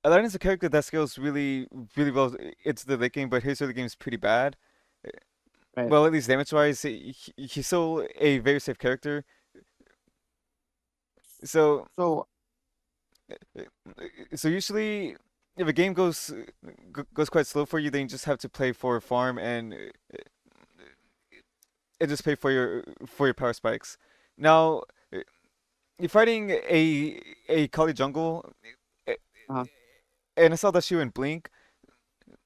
Aladdin's a character that scales really, really well into the late game, but his early game is pretty bad. Right. Well, at least damage-wise, he's still a very safe character. So, So, so usually, if a game goes quite slow for you, then you just have to play for farm and just pay for your power spikes. Now, you're fighting a Kali jungle, eh, uh, and I saw that she went blink.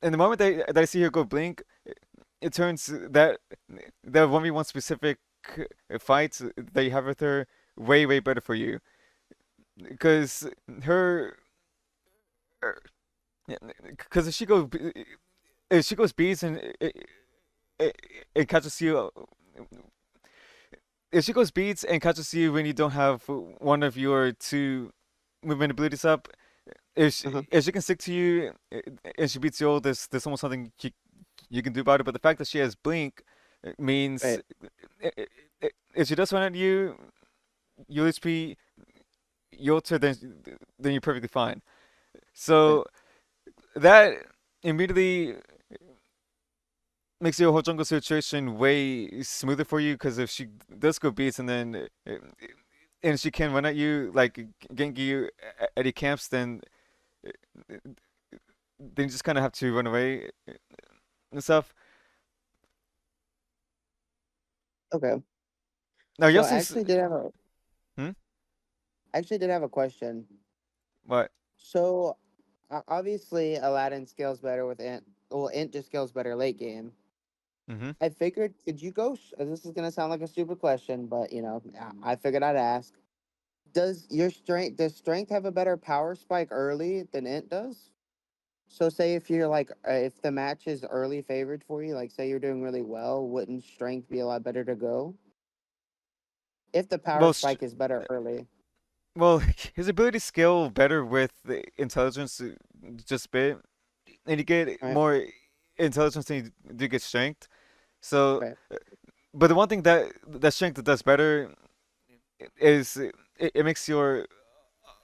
And the moment that I see her go blink, it turns that 1v1 specific fights that you have with her way better for you because her because if she goes beads and it catches you if she goes beads and catches you when you don't have one of your two movement abilities up, uh if she can stick to you and she beats you all, there's almost something you can do about it. But the fact that she has blink means right. if she does run at you, your HP, your turn, then you're perfectly fine. Right. So that immediately makes your whole jungle situation way smoother for you because if she does go beats and she can run at you like gank you at your camps, then you just kind of have to run away and stuff. Okay. Now you So also hmm? I actually did have a question. What? So obviously Aladdin scales better with Int. Well, Int just scales better late game. Mm-hmm. I figured, could you go? This is gonna sound like a stupid question, but I figured I'd ask. Does strength have a better power spike early than Int does? So say if you're like if the match is early favored for you, like say you're doing really well, wouldn't strength be a lot better to go if the power Well, spike is better early? well, his abilities scale better with the intelligence just a bit, and you get Right. more intelligence than you do get strength. So, Right. but the one thing that strength does better is it makes your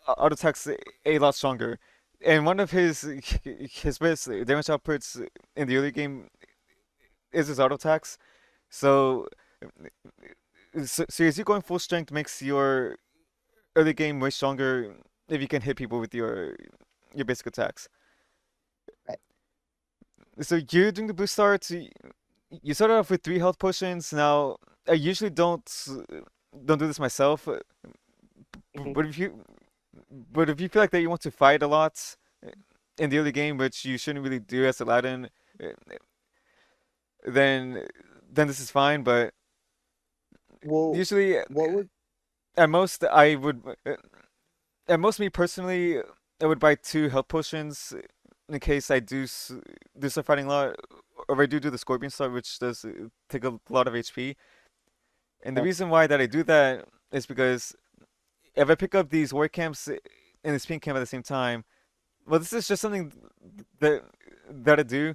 auto attacks a lot stronger. And one of his best damage outputs in the early game is his auto attacks. So, so as you going full strength makes your early game way stronger if you can hit people with your basic attacks. Right. So you're doing the boost starts. You start off with 3 health potions. Now I usually don't do this myself, Mhm. but if you feel like that you want to fight a lot in the early game, which you shouldn't really do as Aladdin, uh, then then this is fine. But Well, usually what would at most I would at most me personally I would buy 2 health potions in case I do start fighting a lot, or if I do the Scorpion start, which does take a lot of HP. And the uh, reason why that I do that is because if I pick up these war camps and this pink camp at the same time, well, this is just something that I do.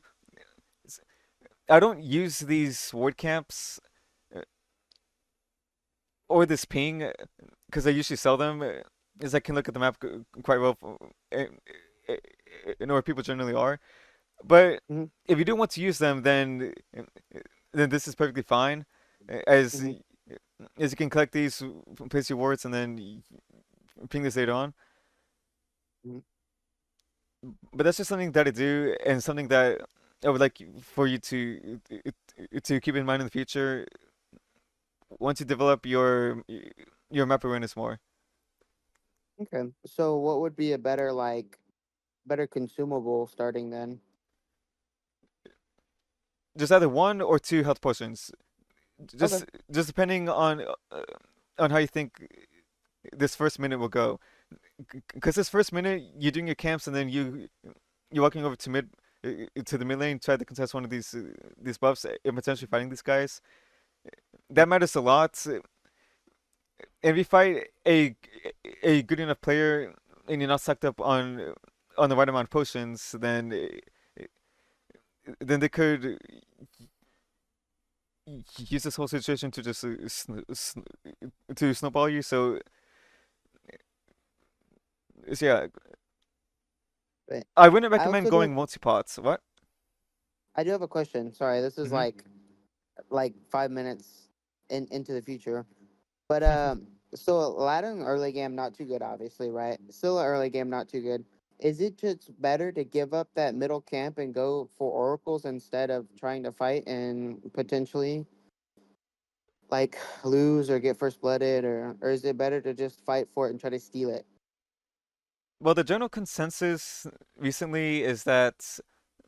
I don't use these ward camps uh, or this ping because I usually sell them, as I can look at the map quite well, know where people generally are. But mhm, if you do want to use them, then this is perfectly fine, as mhm, as you can collect these, place your wards, and then ping this later on. mhm. But that's just something that I do, and something that I would like for you to keep in mind in the future once you develop your map awareness more. Okay. So what would be a better better consumable starting then? Just either 1 or 2 health potions, Okay. just depending on how you think this first minute will go. Because this first minute you're doing your camps, and then you're walking over to the mid lane, try to contest one of these buffs and potentially fighting these guys. That matters a lot. If you fight a good enough player and you're not sucked up on the right amount of potions, then they could use this whole situation to just to snowball you. So yeah, But I wouldn't I recommend also do have, going multi-pots. What? I do have a question. Sorry, this is Mm-hmm. like 5 minutes into the future. But so Aladdin early game not too good, obviously, right? Still an early game not too good. Is it just better to give up that middle camp and go for oracles instead of trying to fight and potentially like lose or get first blooded, or is it better to just fight for it and try to steal it? Well, the general consensus recently is that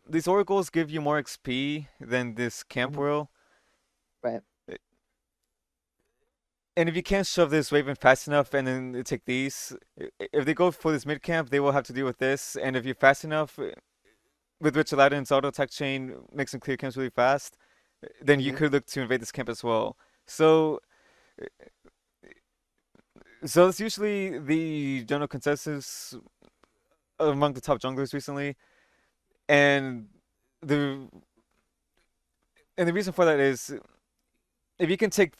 these oracles give you more XP than this camp Mhm. will. Right. And if you can't shove this Raven fast enough and then take these, if they go for this mid camp, they will have to deal with this. And if you're fast enough, with which Aladdin's auto attack chain makes them clear camps really fast, then you Mm-hmm. could look to invade this camp as well. So, so that's usually the general consensus among the top junglers recently. And the and the reason for that is if you can take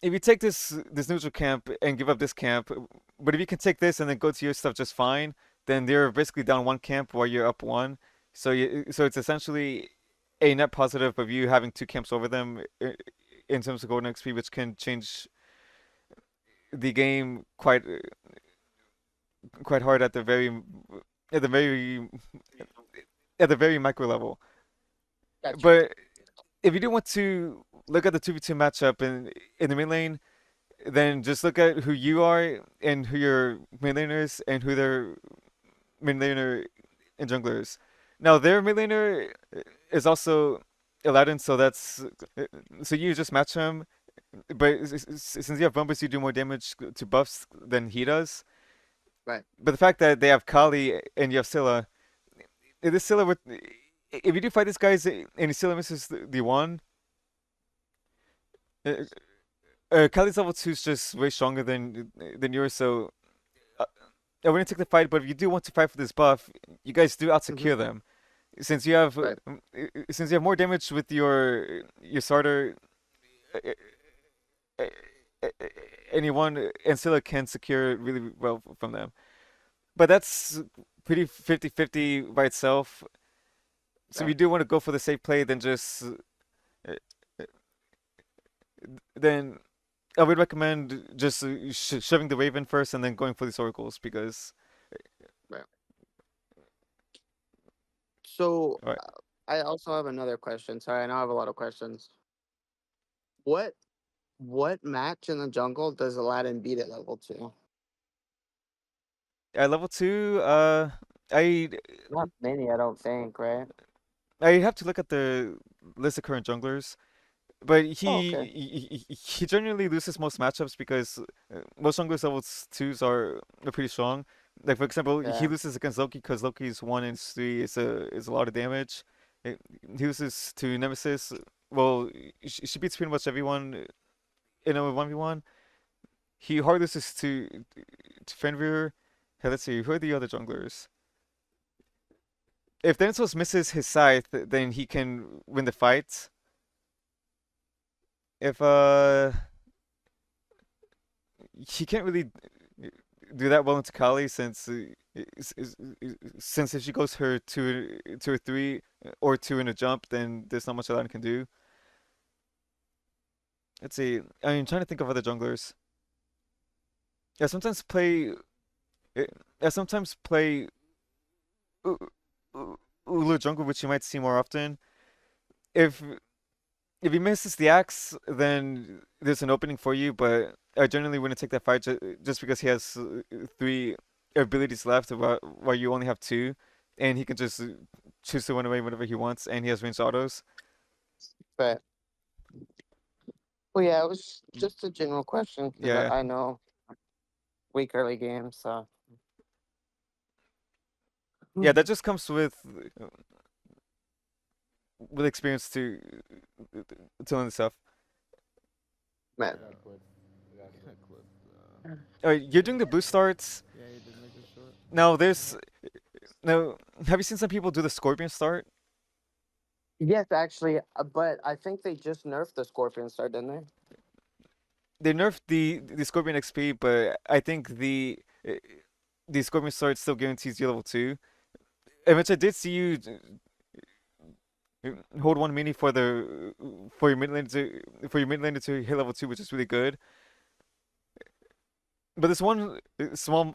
if you take this neutral camp and give up this camp, but if you can take this and then go to your stuff just fine, then they're basically down one camp while you're up one. So it's essentially a net positive of you having two camps over them in terms of golden XP, which can change the game quite hard at the very at the very micro level. Gotcha. But if you do want to look at the 2v2 matchup in the mid lane, then just look at who you are and who your mid laner is and who their mid laner and jungler is. Now their mid laner is also Aladdin, so that's so you just match him. But since you have bumpers, you do more damage to buffs than he does. Right. But the fact that they have Kali and you have Scylla, this Scylla with if you do fight these guys and Scylla misses the one, uh, Kali's level two is just way stronger than yours, so uh, I wouldn't take the fight. But if you do want to fight for this buff, you guys do out Mm-hmm. secure them, since you have Right. since you have more damage with your starter, uh, uh, uh, anyone and Scylla can secure really well from them. But that's pretty 50-50 by itself. So if Right. you do want to go for the safe play, then just then I would recommend just shoving the Raven first and then going for these oracles because Right. So all right, I also have another question. Sorry, I know I have a lot of questions. What what match in the jungle does Aladdin beat at level two? at level two, I Not many, I don't think, right? I have to look at the list of current junglers, but Oh, okay. he generally loses most matchups because most junglers level twos are pretty strong. Like for example, he Yeah. loses against Loki because Loki's 1 and 3 is a lot of damage. Uh, He loses to Nemesis. Well, she beats pretty much everyone in a 1v1. He hard loses to Fenrir. Hey, let's see, who are the other junglers? If Densos misses his scythe, then he can win the fight. If he can't really do that well into Kali since if she goes her two or three or two in a jump, then there's not much Aladdin can do. Let's see. I mean, trying to think of other junglers. I sometimes play. I sometimes play U- Ulu jungle, which you might see more often. If if he misses the axe, then there's an opening for you, but I generally wouldn't take that fight just because he has three abilities left while you only have two, and he can just choose to run away whenever he wants, and he has ranged autos. But well, yeah, it was just a general question because Yeah, I know weak early games, so yeah, that just comes with experience to learn the stuff. man. You're doing the boost starts now. Now. Have you seen some people do the scorpion start? Yes, actually, but I think they just nerfed the Scorpion Star, didn't they? They nerfed the Scorpion XP, but I think the Scorpion Sword still guarantees you level 2. And which I did see you hold one mini for the for your mid laner to hit level 2, which is really good. But this one small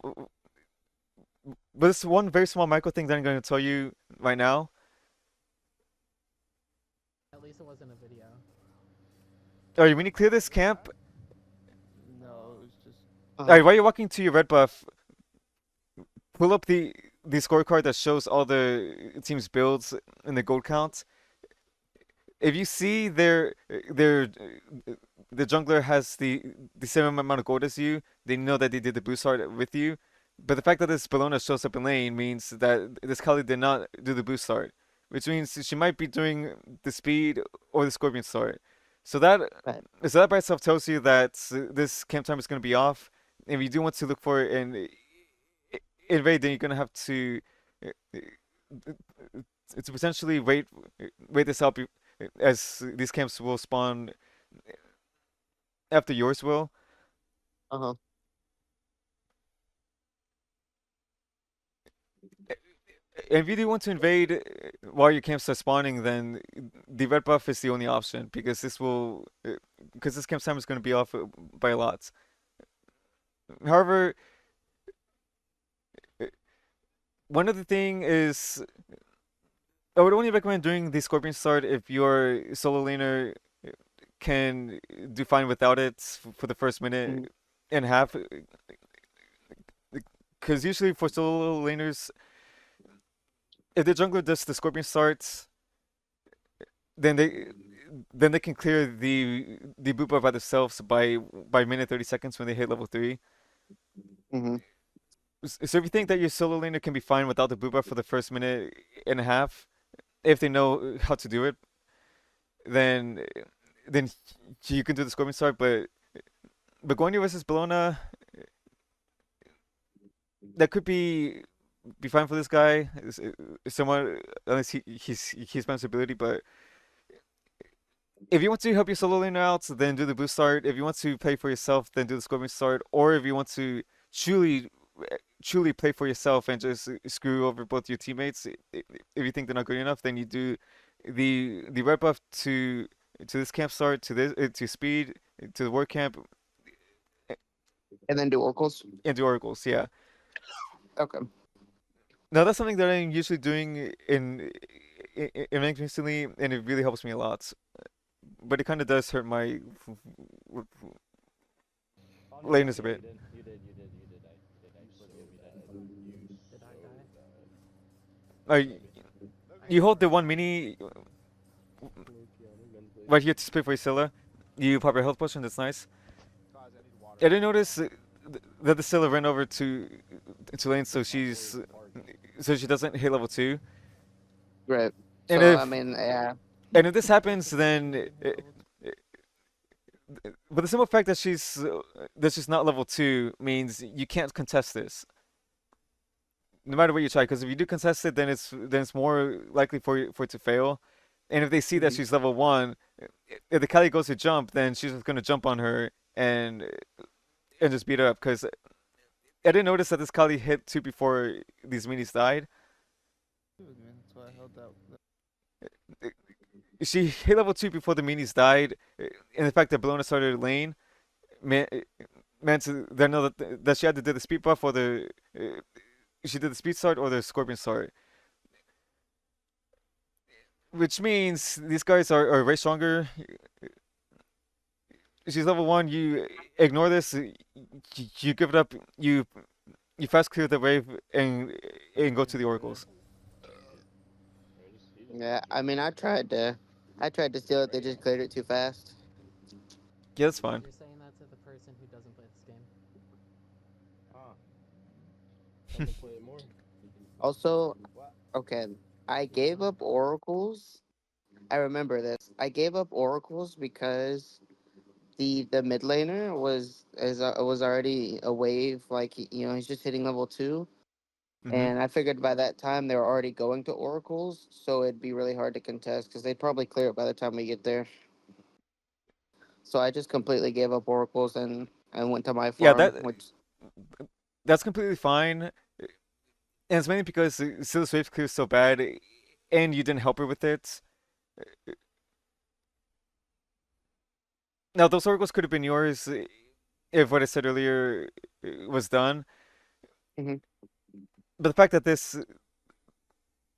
but this one very small micro thing that I'm going to tell you right now. At least it wasn't a video. Alright, when you clear this camp, No, it was just. Uh-huh. alright, while you're walking to your red buff, pull up the scorecard that shows all the team's builds and the gold count. If you see their the jungler has the same amount of gold as you, they know that they did the boost art with you. But the fact that this Bellona shows up in lane means that this Kali did not do the boost art, which means she might be doing the speed or the Scorpion start. So that Right. so that by itself tells you that this camp time is going to be off. If you do want to look for it in raid, then you're going to have uh, to potentially wait this out as these camps will spawn after yours will. Uh-huh. And if you do want to invade while your camps are spawning, then the red buff is the only option because this camp time is going to be off by a lot. However, uh, one other thing is I would only recommend doing the Scorpion start if your solo laner can do fine without it for the first Mhm. minute and a half. Because usually for solo laners, if the jungler does the Scorpion starts, then they can clear the boot buff by themselves by minute 30 seconds when they hit level 3. Mm-hmm. So if you think that your solo laner can be fine without the boot buff for the first minute and a half, if they know how to do it, then then you can do the Scorpion start. But Begonia versus Bellona, that could be fine for this guy. Somewhat unless he's man's ability, but if you want to help your solo laner out, then do the boost start. If you want to play for yourself, then do the Scorpion start. Or if you want to truly truly play for yourself and just screw over both your teammates, if you think they're not good enough, then you do the red buff to this camp start, to this to speed, to the ward camp, And then do oracles. and do oracles. Yeah. Okay. Now that's something that I'm usually doing in ranked recently, and it really helps me a lot. But it kind of does hurt my Oh no, lateness a yeah, bit. you did. I forgive you that. Did I die? Like you hold the one mini right here to split for Scylla. You pop your health potion. That's nice. I didn't notice that the Scylla ran over to lane, so she doesn't hit level 2. Right. And So I if mean, yeah. and if this happens, then but the simple fact that she's not level 2 means you can't contest this, no matter what you try. Because if you do contest it, then it's more likely for it to fail. And if they see that Mhm. she's level 1, if the Kali goes to jump, then she's just gonna jump on her and just beat her up. Because I didn't notice that this Kali hit 2 before these minis died. That's why I held that. She hit level 2 before the minis died, and the fact that Bellona started lane meant that know that she had to do the speed buff or the she did the speed start or the Scorpion start, which means these guys are way stronger. She's level 1. You ignore this. You give it up. You fast clear the wave and go to the oracles. Yeah. I mean, I tried to steal it. They just cleared it too fast. Yeah, that's fine. You're saying that to the person who doesn't play this game. Ah, I'm gonna play it more. Also, What? okay, I gave up oracles. I remember this. I gave up oracles because the mid laner was already a wave. Like he's just hitting level 2, Hmm. and I figured by that time they were already going to oracles, so it'd be really hard to contest because they'd probably clear it by the time we get there. So I just completely gave up oracles and went to my Yeah, farm, which that's completely fine. And it's mainly because Silas Wave clear is so bad, and you didn't help her with it. Now those oracles could have been yours if what I said earlier was done. Hmm. But the fact that this,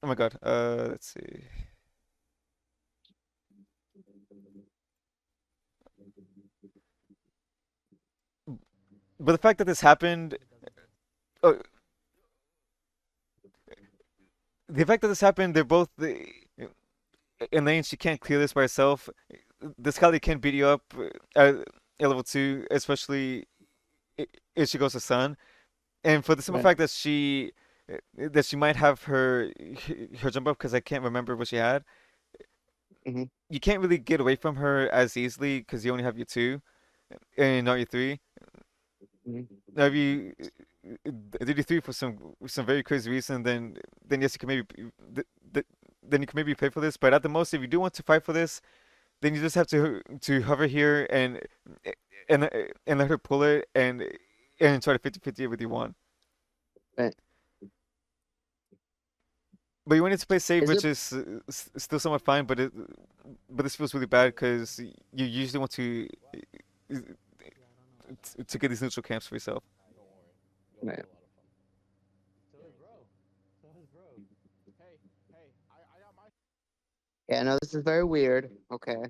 oh my god, let's see. But the fact that this happened, It doesn't make oh, the fact that this happened, they're both in lane. She can't clear this by herself. This Kali can beat you up at level 2, especially if she goes to Sun. And for the simple Right. fact that she might have her jump up because I can't remember what she had. Hmm. You can't really get away from her as easily because you only have your 2 and not your 3. Hmm. Now if you did your 3 for some very crazy reason, then yes, you can maybe then you can maybe play for this. But at the most, if you do want to fight for this, then you just have to hover here and let her pull it and try to 50-50 it with you one. Right. But you wanted to play safe, Is which it? is still somewhat fine, but this feels really bad because you usually want Yeah, I don't know about that. to get these neutral camps for yourself. Don't worry. You'll Right. have a lot of fun. So is bro. So is bro. Hey, hey, I got my. Yeah, no, this is very weird. Okay.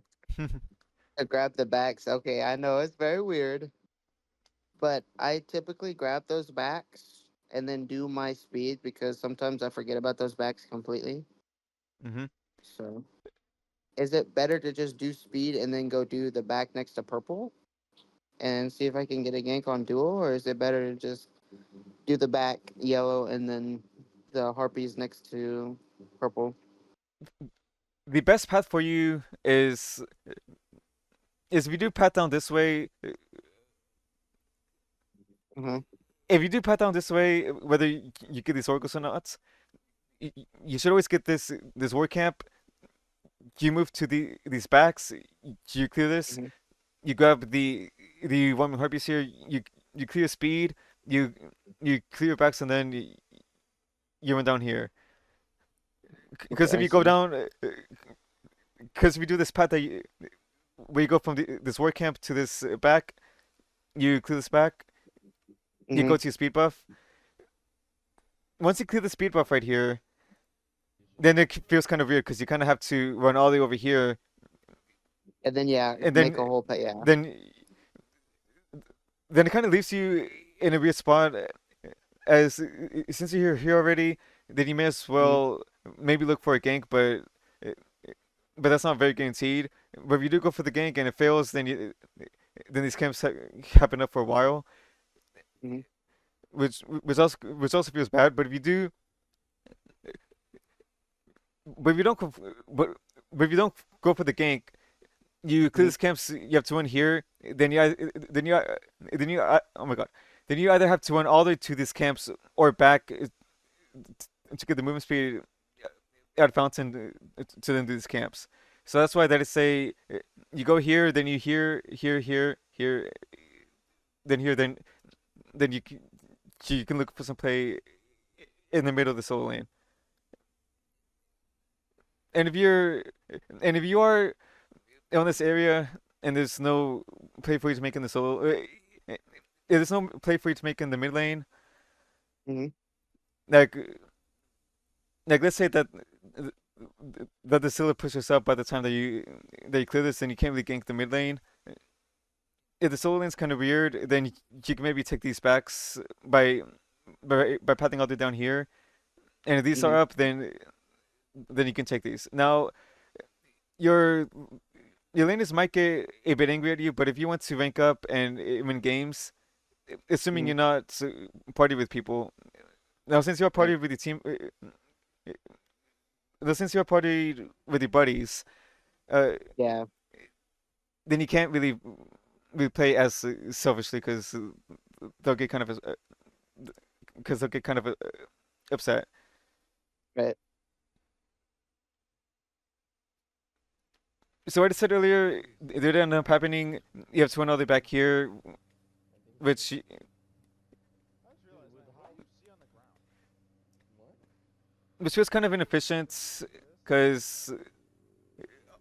I grab the backs. Okay, I know it's very weird, but I typically grab those backs and then do my speed because sometimes I forget about those backs completely. hmm So, is it better to just do speed and then go do the back next to purple and see if I can get a gank on duel, or is it better to just do the back yellow and then the harpies next to purple? The best path for you is if you do path down this way. Uh-huh. If you do path down this way, whether you get these oracles or not, you should always get this war camp. You move to these backs. You clear this. Hmm. You grab the one with harpies here. You clear speed. You you clear backs and then you run down here. Okay, Because if I you go see. down, because if you do this path where you go from this war camp to this back, you clear this back. You Hmm. go to your speed buff. Once you clear the speed buff right here, then it feels kind of weird because you kind of have to run all the way over here, And then yeah, and make a whole yeah. then then it kind of leaves you in a weird spot. As since you're here already, then you may as Hmm. well maybe look for a gank, but that's not very guaranteed. But if you do go for the gank and it fails, then these camps happen up for a while, Hmm. which also feels bad. But if you don't go, but if you don't go for the gank, you clear Hmm. these camps. You have to run here. Oh my god. Then you either have to run all the way to these camps or back to get the movement speed at Fountain to then do these camps. So that's why that is say you go here, then you here, then here, then you can look for some play in the middle of the solo lane. And if you're and if you are on this area and there's no play for you to make in the solo, there's no play for you to make in the mid lane. Hmm. Like let's say that the Scylla pushes up by the time that you clear this, then you can't really gank the mid lane. If the solo lane's kind of weird, then you can maybe take these backs by pathing all the way down here. And if these Hmm. are up, then you can take these. Now your your laners might get a bit angry at you, but if you want to rank up and win games, assuming Hmm. you're not party with people. Now since you're Right. party with your team, since you're party with your buddies, uh, Yeah. then you can't really play as selfishly they'll get kind of because they'll get kind of upset. Right. So what I said earlier, it did end up happening. You have to run all the way back here, which I just realized that. How do you see on the ground? which was kind of inefficient because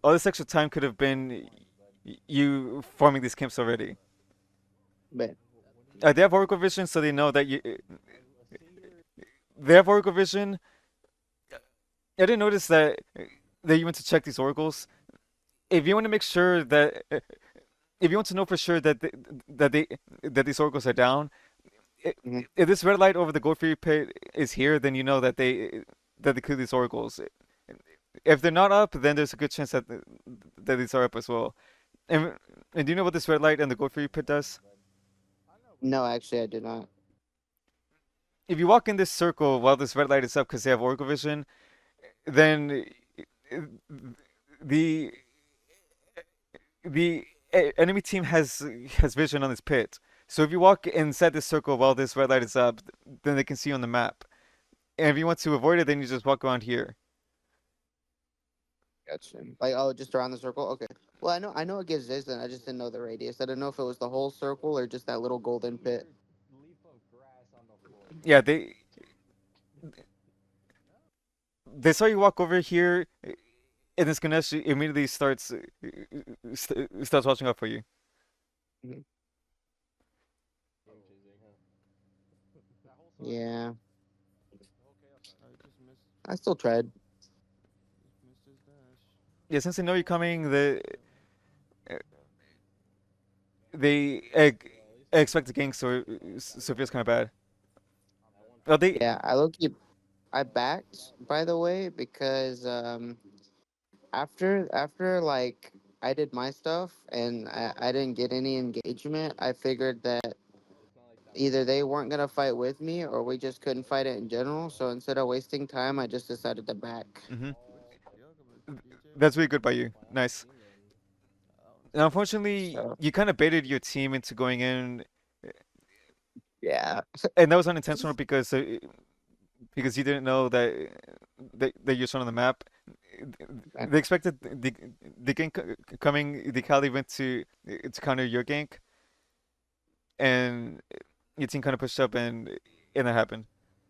all this extra time could have been you forming these camps already. But They have Oracle Vision, so they know that you. They have Oracle Vision. I didn't notice that you went to check these oracles. If you want to make sure that, if you want to know for sure that they that these oracles are down, i- mhm. if this red light over the gold free pit is here, then you know that they clear these oracles. If they're not up, then there's a good chance that these are up as well. And and do you know what this red light and the gold free pit does? No, actually, I do not. If you walk in this circle while this red light is up because they have Oracle Vision, then the the enemy team has vision on this pit. So if you walk inside this circle while this red light is up, then they can see you on the map. And if you want to avoid it, then you just walk around here. Gotcha. Like, oh, just around the circle. Okay. Well, I know it gives distance. I just didn't know the radius. I didn't know if it was the whole circle or just that little golden Leave pit. your leaf of grass on the floor. Yeah, they saw you walk over here, and this Ganesh immediately starts watching out for you. Mhm. Game chasing, huh? That whole side? Yeah, Okay, okay. I just missed I still tried. his dash. Yeah, since they know you're coming, they Well, at least expect the gank, so it feels kind of bad. that one Well, time. they Yeah, I look you. I backed, by the way, because after like I did my stuff and I didn't get any engagement, I figured that Oh, it's not like that either much. they weren't gonna fight with me or we just couldn't fight it in general. So instead of wasting time, I just decided to back. hmm Oh, okay. Yo, but BJ that's really was good by you. Fine on Nice. your team then. Now, bouncing. unfortunately, So you kind of baited your team into going in, yeah, and that was unintentional because you didn't know that you're shown on the map. They expected the gank coming. The Kali went to counter your gank, and your team kind of pushed up, and that happened.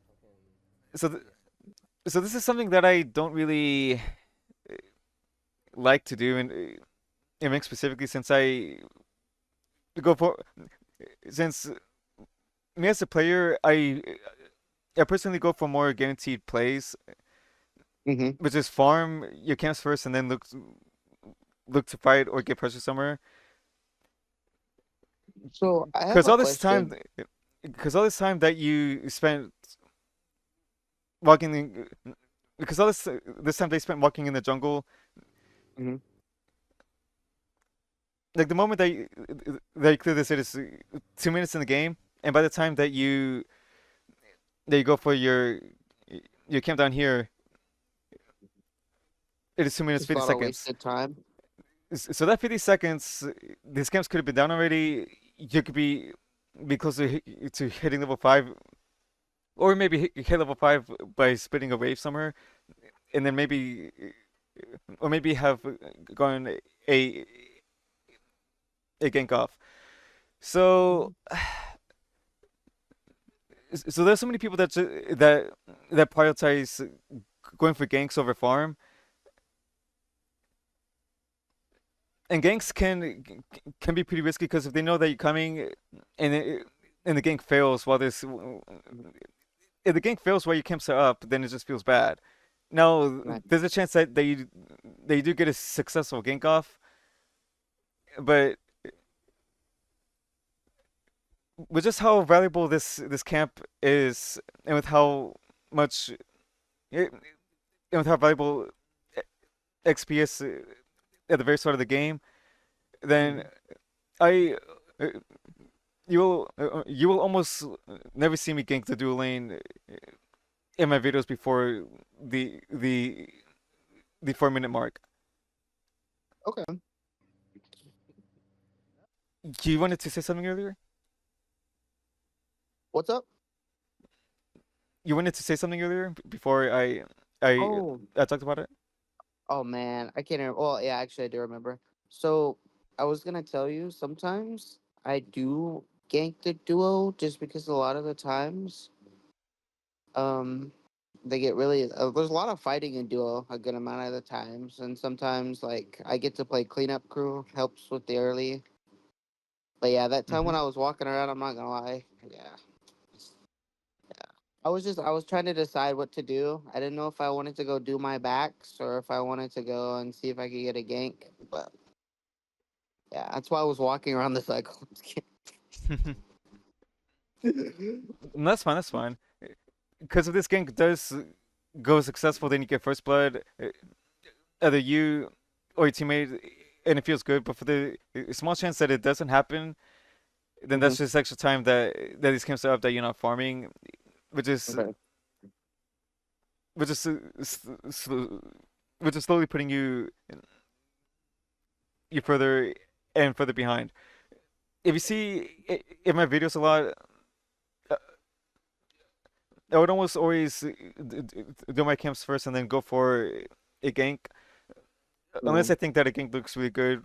Fucking So so this is something that I don't really like to do in Mix specifically since I go for since me as a player I personally go for more guaranteed plays, hmm. which is farm your camps first and then look to fight or get pressure somewhere. So I have Because a all this time, question. because all this time that you spent walking, because all this time they spent walking in the jungle, Hmm. like the moment that you clear this, it is 2 minutes in the game, and by the time that you go for your camp down here, it is 2 minutes Just a 50 lot of seconds. wasted time. So that 50 seconds, these camps could have been down already. You could be close to hitting level 5, or maybe hit level 5 by splitting a wave somewhere, and then maybe have gone a a gank off. So so there's so many people that prioritize going for ganks over farm, and ganks can be pretty risky because if they know that you're coming and and the gank fails while this if the gank fails while your camps are up, then it just feels bad. Now Right. there's a chance that you do get a successful gank off, but with just how valuable this camp is, and with how much and with how valuable XP is at the very start of the game, then Mhm. I uh, you will almost never see me gank the dual lane in my videos before the the the 4 minute mark. Okay. You wanted to say something earlier? What's up? You wanted to say something earlier before I Oh, I talked about it? oh man, I can't remember. Well, yeah, actually, I do remember. So I was gonna tell you. Sometimes I do gank the duo just because a lot of the times, um, they get really. There's a lot of fighting in duo a good amount of the times, and sometimes like I get to play cleanup crew helps with the early. But yeah, that time Mm-hmm. when I was walking around, I'm not gonna lie. Yeah, I was trying to decide what to do. I didn't know if I wanted to go do my backs or if I wanted to go and see if I could get a gank. But yeah, that's why I was walking around the cycle. No, that's fine. That's fine. Because if this gank does go successful, then you get first blood. Either you or your teammate, and it feels good. But for the small chance that it doesn't happen, then Hmm. that's just extra time that these camps are up that you're not farming, which is Okay. which is which is slowly putting you further and further behind. If you see in my videos a lot, uh, I would almost always do my camps first and then go for a gank, unless Hmm. I think that a gank looks really good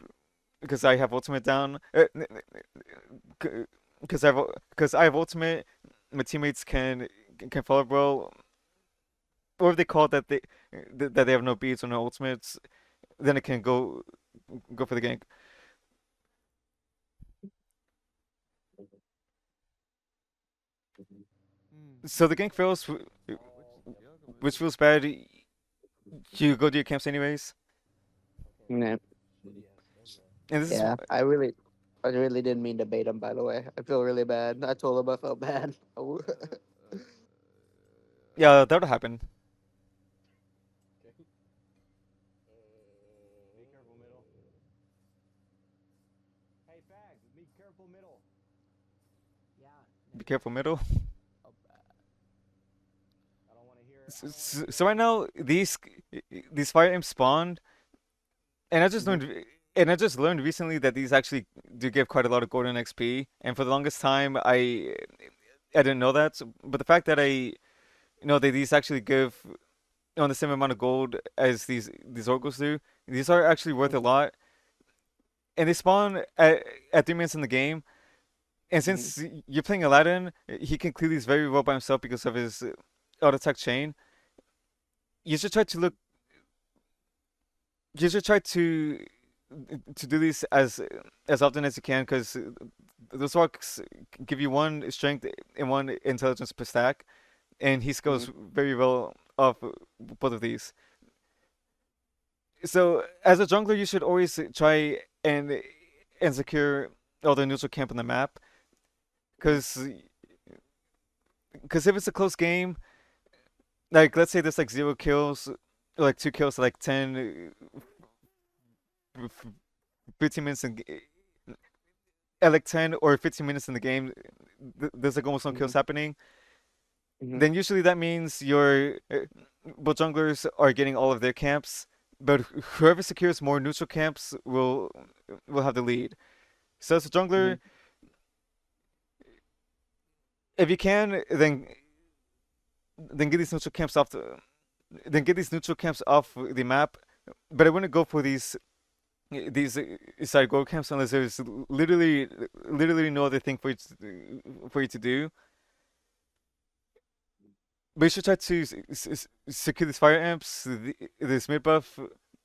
because I have ultimate down. Because I have ultimate, my teammates can follow bro, or if they call that they have no beats or no ultimates, then it can go for the gank. Hmm. So the gank fails, Which Gilgamesh? which feels bad. You go to your camps anyways, Yeah. and this is Yeah. I really didn't mean to bait him. By the way, I feel really bad. I told him I felt bad. yeah, that'll happen. Okay. Be careful, middle. Hey, Fag, be careful, middle. Yeah. Be careful middle. Oh, bad. I don't want to hear. I So, don't want to hear so right it. now these fire imps spawned, and Hmm. I just learned recently that these actually do give quite a lot of golden XP. And for the longest time, I didn't know that. But the fact that I know that these actually give on the same amount of gold as these oracles do, these are actually worth a lot. And they spawn at 3 minutes in the game. And Hmm. since you're playing Aladdin, he can clear these very well by himself because of his auto attack chain. You should try to look. You should try to do these as often as you can because those rocks give you one strength and one intelligence per stack, and he Hmm. scales very well off both of these. So as a jungler, you should always try and secure all the neutral camp on the map because if it's a close game, like let's say there's like 0 kills, or like 2 kills, like 10, 15 minutes in, at like 10 or 15 minutes in the game, there's like almost no Hmm. kills happening. Hmm. Then usually that means your both junglers are getting all of their camps, but whoever secures more neutral camps will have the lead. So as a Hmm. jungler, if you can, then get these neutral camps off the map. But I wouldn't go for these side goal camps unless there's literally no other thing for you to do. But you should try to secure these fire amps, this mid buff,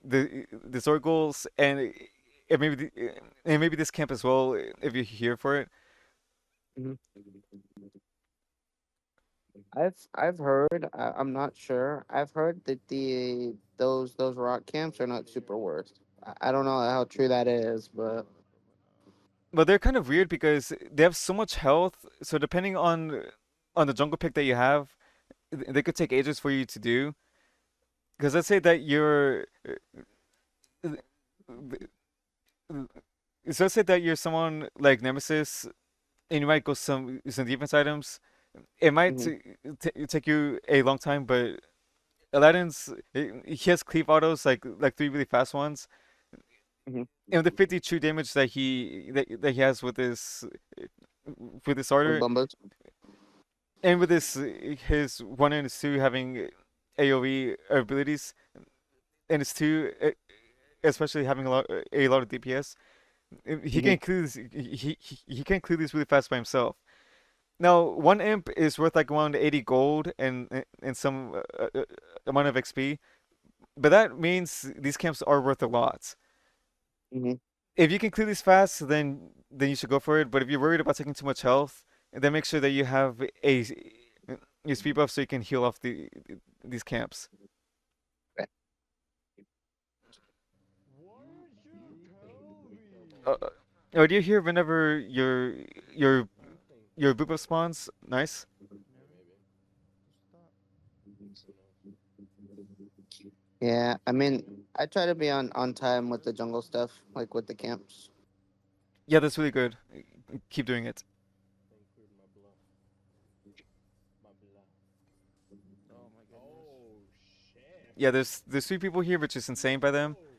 the sword goals, and maybe this camp as well if you're here for it. Hmm. I've heard. I'm not sure. I've heard that those rock camps are not super worth. I don't know how true that is, but But they're kind of weird because they have so much health. So depending on the jungle pick that you have, they could take ages for you to do. Because let's say that so let's say that you're someone like Nemesis, and you might go some defense items. It might hmm. take you a long time, but Aladdin's he has cleave autos like three really fast ones, Hmm. and the 50 true damage that he has with his With order, Bumbas. and with his one and his two having AOE abilities, and his two especially having a lot of DPS, he Hmm. can clear this, he can clear these really fast by himself. Now, one imp is worth like around 80 gold and some amount of XP, but that means these camps are worth a lot. Hmm. If you can clear these fast, then you should go for it. But if you're worried about taking too much health, then make sure that you have a speed buff so you can heal off these camps. Why didn't you tell Uh, me? do you hear whenever your your boop buff spawns? Nice. Yeah, maybe. Just thought. Who knows? Yeah, I mean, I try to be on time with the jungle stuff, like with the camps. Yeah, that's really good. Keep doing it. Include my bluff. My bluff. Oh my goodness. Oh shit. Yeah, there's three people here, which is insane by them. Yo.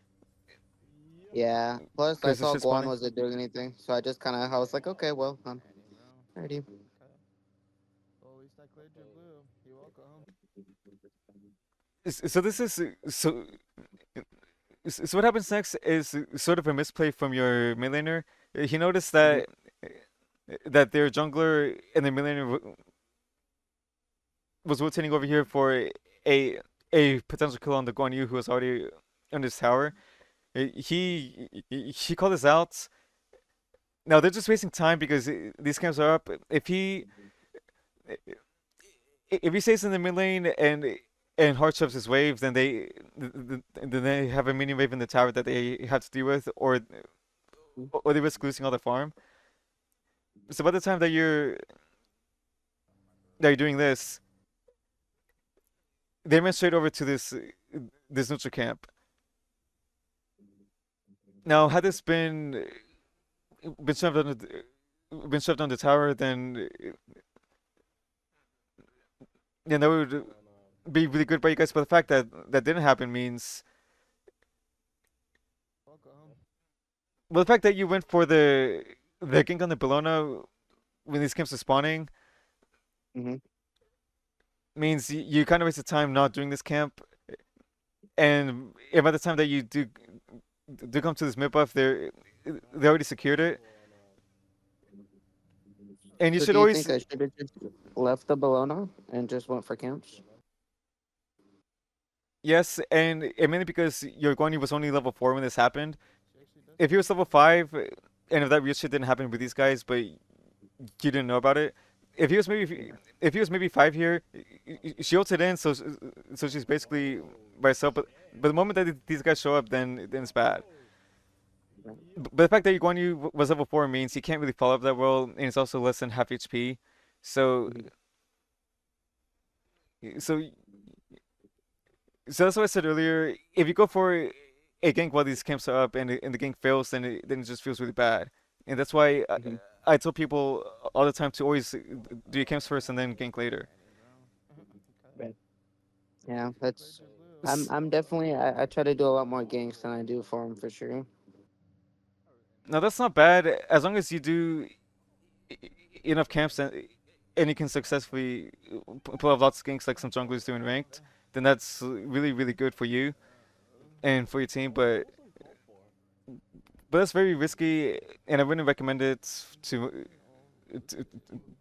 Yeah. Yo. Plus, I Because it's saw shit Guan spawning. wasn't doing anything, so I just kind of I was like, okay, well, Addy, bro. ready. Okay. Well, at least I cleared your blue. You're welcome. So this is so what happens next is sort of a misplay from your mid laner. He noticed Hmm. that their jungler and the mid laner was rotating over here for a a potential kill on the Guan Yu who was already on this tower. He called this out. Now they're just wasting time because these camps are up. If he stays in the mid lane and hard shoves his wave, then they have a mini wave in the tower that they have to deal with, or they risk losing all the farm. So by the time that you're doing this, they went straight over to this neutral camp. Now, had this been shoved on been shoved on the tower, then that would Going on? be really good by you guys. But the fact that that didn't happen means, Welcome. well, the fact that you went for the gank on the Bellona when these camps are spawning Hmm. means you kind of wasted time not doing this camp. And by the time that you do come to this mid buff, they already secured it. Going on? And you So, should do you always think I should have just left the Bologna and just went for camps? yes, and mainly because your Guan Yu was only level 4 when this happened. She actually does If have he a was level point. 5, and if that weird shit didn't happen with these guys, but you didn't know about it, if he was maybe if he was maybe 5 here, she ulted in, so she's basically Oh by herself. shit. But the moment that these guys show up, then it's bad. Yo. But Yo. the fact that your Guan Yu was level 4 means he can't really follow up that well, and it's also less than half HP. So Hmm. so so that's what I said earlier. If you go for a gank while these camps are up and the gank fails, then it just feels really bad. And that's why Hmm. I tell people all the time to always do your camps first and then gank later. Addy, bro. Okay. Yeah, Least I cleared that's. your blue. S- I'm definitely. I try to do a lot more ganks than I do for him for sure. Now that's not bad as long as you do enough camps and you can successfully pull off lots of ganks like some junglers do in ranked. Then that's really really good for you and for your team. What But what's we go for? that's very risky, and I wouldn't recommend it to,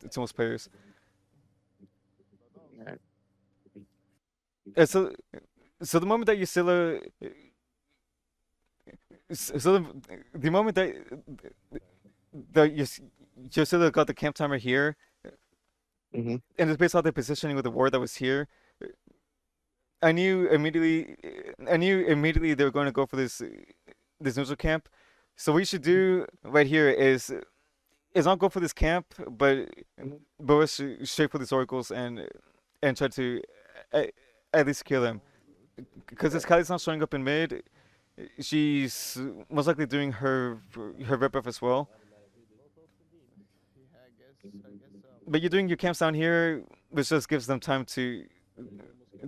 to most players. No, no. Right. So, so the moment that you Scylla, so the moment that you Scylla got the camp timer here, Hmm. and it's based on the positioning with the ward that was here, I knew immediately, I knew immediately they were going to go for this neutral camp. So what you should do right here is not go for this camp, Hmm. but rush straight for these oracles and try to uh, at least kill them. Because this Kylie's not showing up in mid, she's most likely doing her rep buff as well. Yeah, I guess so. But you're doing your camps down here, which just gives them time to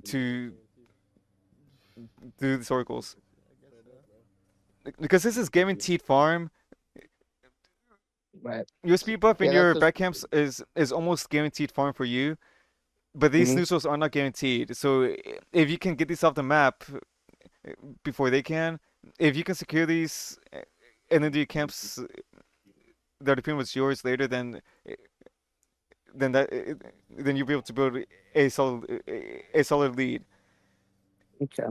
do these oracles. I guess so. Because this is guaranteed farm. Right. Your speed buff in Yeah, that's your just. back camps is almost guaranteed farm for you, but these Hmm. neutrals are not guaranteed. So if you can get these off the map before they can, if you can secure these and then do your camps that are pretty much yours later, then then you'll be able to build a solid lead. Okay.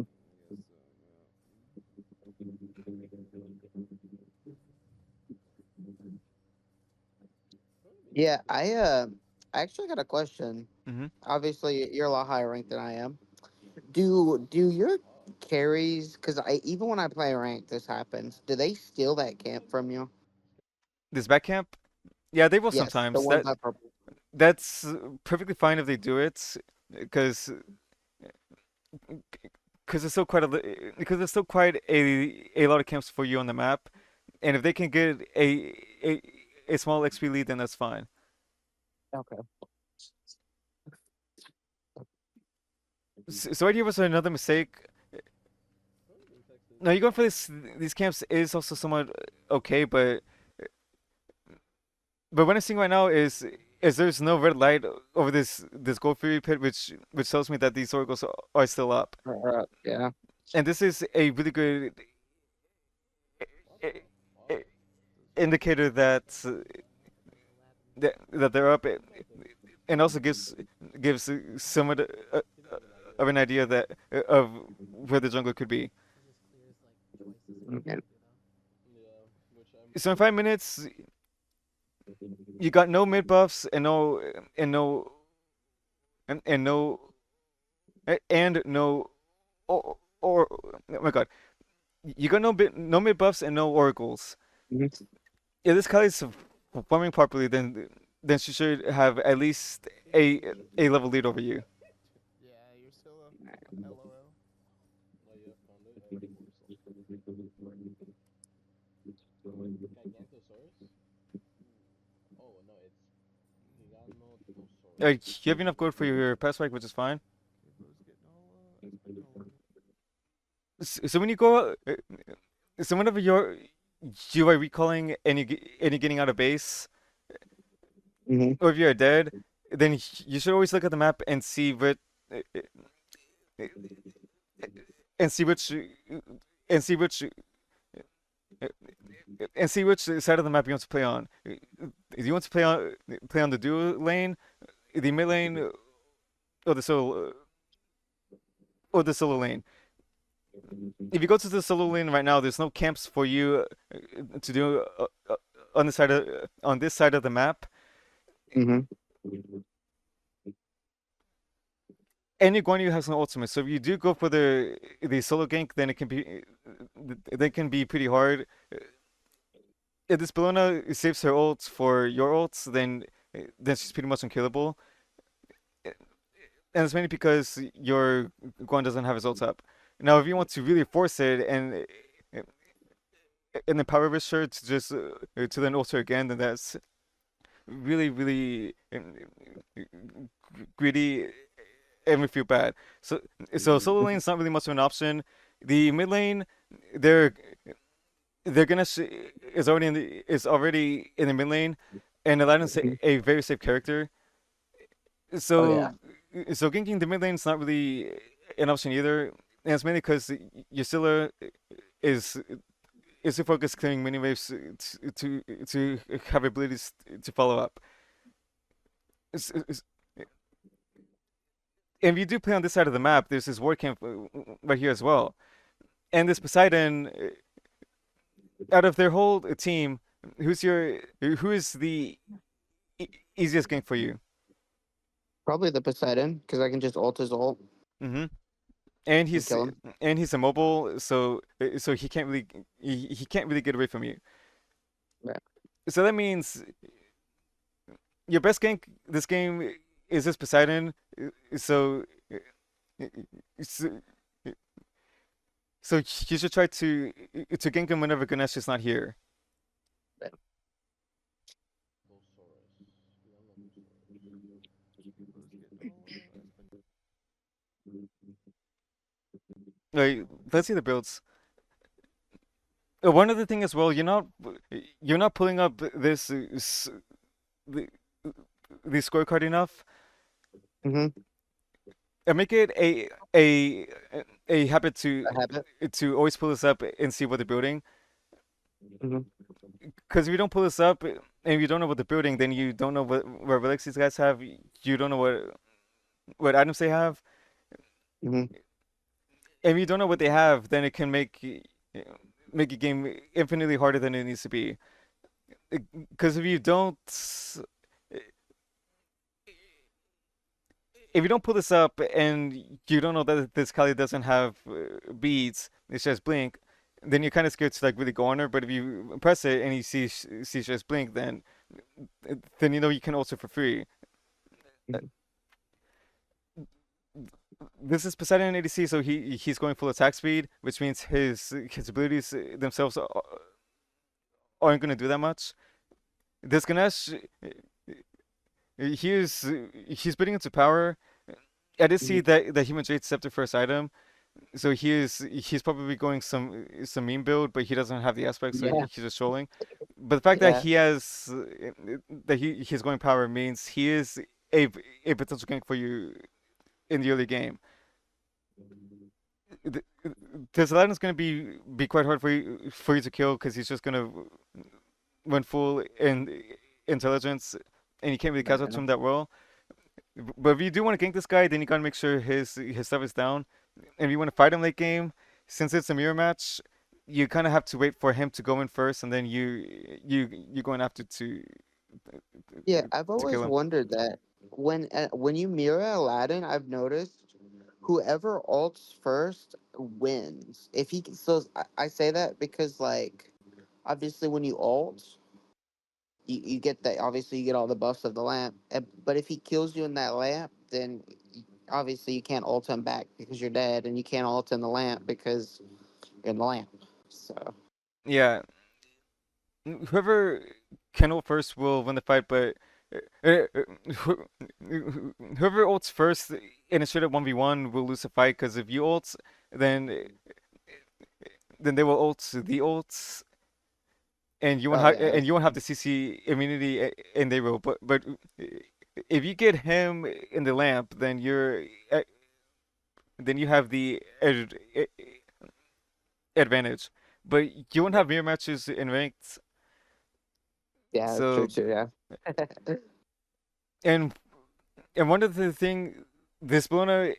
Yeah, I actually got a question. Hmm. Obviously, you're a lot higher ranked than I am. Do your carries? Because I even when I play rank, this happens. Do they steal that camp from you? This back camp, yeah, they will Yes, the sometimes. ones I purple. That's perfectly fine if they do it, because because there's still quite a lot of camps for you on the map, and if they can get a a small XP lead, then that's fine. Okay. So idea was another mistake. No, you going for these camps is also somewhat okay, but what I'm seeing right now is there's no red light over this gold fury pit, which tells me that these oracles are still up, Yeah. and this is a really good i- i- indicator that they're up, and also gives somewhat of an idea that of where the jungle could be. Okay. Yeah, which I'm So in 5 minutes, you got no mid buffs and no and no and no or oh my god, you got no mid buffs and no oracles. Mhm. If this Kali's farming properly, then she should have at least a level lead over you. Yeah, you're still a LOL. oh yeah, found it. Gigantosaurus? Oh no, it's Giganotosaurus. You have enough gold for your pass rank, which is fine. Okay, bro's getting all Espanol. So when you go, so whenever you are recalling any getting out of base, Hmm. or if you're dead, then you should always look at the map and see what and see which and see which and see which side of the map you want to play on. Do you want to play on the duo lane, the mid lane, or the solo lane? If you go to the solo lane right now, there's no camps for you to do on this side of the map, Hmm. and you're going to have some ultimate. So if you do go for the solo gank, then it can be pretty hard. If this Bellona saves her ult for your ults, then she's pretty much unkillable. And it's mainly because your Guan doesn't have his ult up. Now, if you want to really force it and empower Risher to just to then ult her again, then that's really really greedy and we feel bad. So solo lane's not really much of an option. The mid lane, they're they're gonna is already in the mid lane, and Aladdin's a very safe character. Oh yeah. So so ganking the mid lane is not really an option either, and it's mainly because Ysilla is is to focus clearing mini waves to have abilities to follow up. And if you do play on this side of the map, there's this war camp right here as well, and this Poseidon, out of their whole team, who is the easiest gank for you? Probably the Poseidon because I can just ult his ult Hmm. And and kill him. he's immobile, so he can't really get away from you. Yeah. So that means your best gank this game is this Poseidon. So so, so you should try to gank him whenever Ganesh is not here. Right. Losaurus. Bro's getting all Espanol. Like, let's see the builds. One other thing as well, you're not pulling up the, the scorecard enough. Hmm. And make it a habit I have it. to always pull this up and see what they're building. Hmm. Because if you don't pull this up and you don't know what they're building, then you don't know what relics these guys have. You don't know what items they have, Hmm. and if you don't know what they have, then it can make a game infinitely harder than it needs to be. Because if you don't pull this up and you don't know that this Kali doesn't have beads, it's just blink, then you're kind of scared to like really go on her. But if you press it and you see just blink, then you know you can also for free. Uh, This is Poseidon ADC, so he's going full attack speed, which means his abilities themselves aren't going to do that much. This Ganesh, he is he's bidding into power. I did see Hmm. that Human Jade Scepter first item, so he's probably going some meme build, but he doesn't have the aspect, so Yeah, he's just trolling. But the fact that yeah, he has he's going power means he is a a potential gank for you in the early game. th- this Aladdin's gonna be quite hard for you to kill because he's just gonna run full in intelligence, and you can't really catch up to yeah, him that well. But if you do want to gank this guy, then you gotta make sure his stuff is down. And if you want to fight him late game, since it's a mirror match, you kind of have to wait for him to go in first, and then you're going after yeah. I've to kill always him. wondered that when you mirror Aladdin, I've noticed whoever ults first wins. If he so I say that because like obviously when you ult, you get that obviously you get all the buffs of the lamp. But if he kills you in that lamp, then obviously you can't ult him back because you're dead, and you can't ult in the lamp because you're in the lamp. So Yeah, whoever can ult first will win the fight, but whoever ults first in a straight up 1v1 will lose the fight because if you ult, then then they will ult the ults, oh yeah, and you won't have the CC immunity, and they will. But if you get him in the lamp, then you have the advantage. But you won't have mirror matches in ranked, yeah, true so too, yeah. and and one of the thing this Blona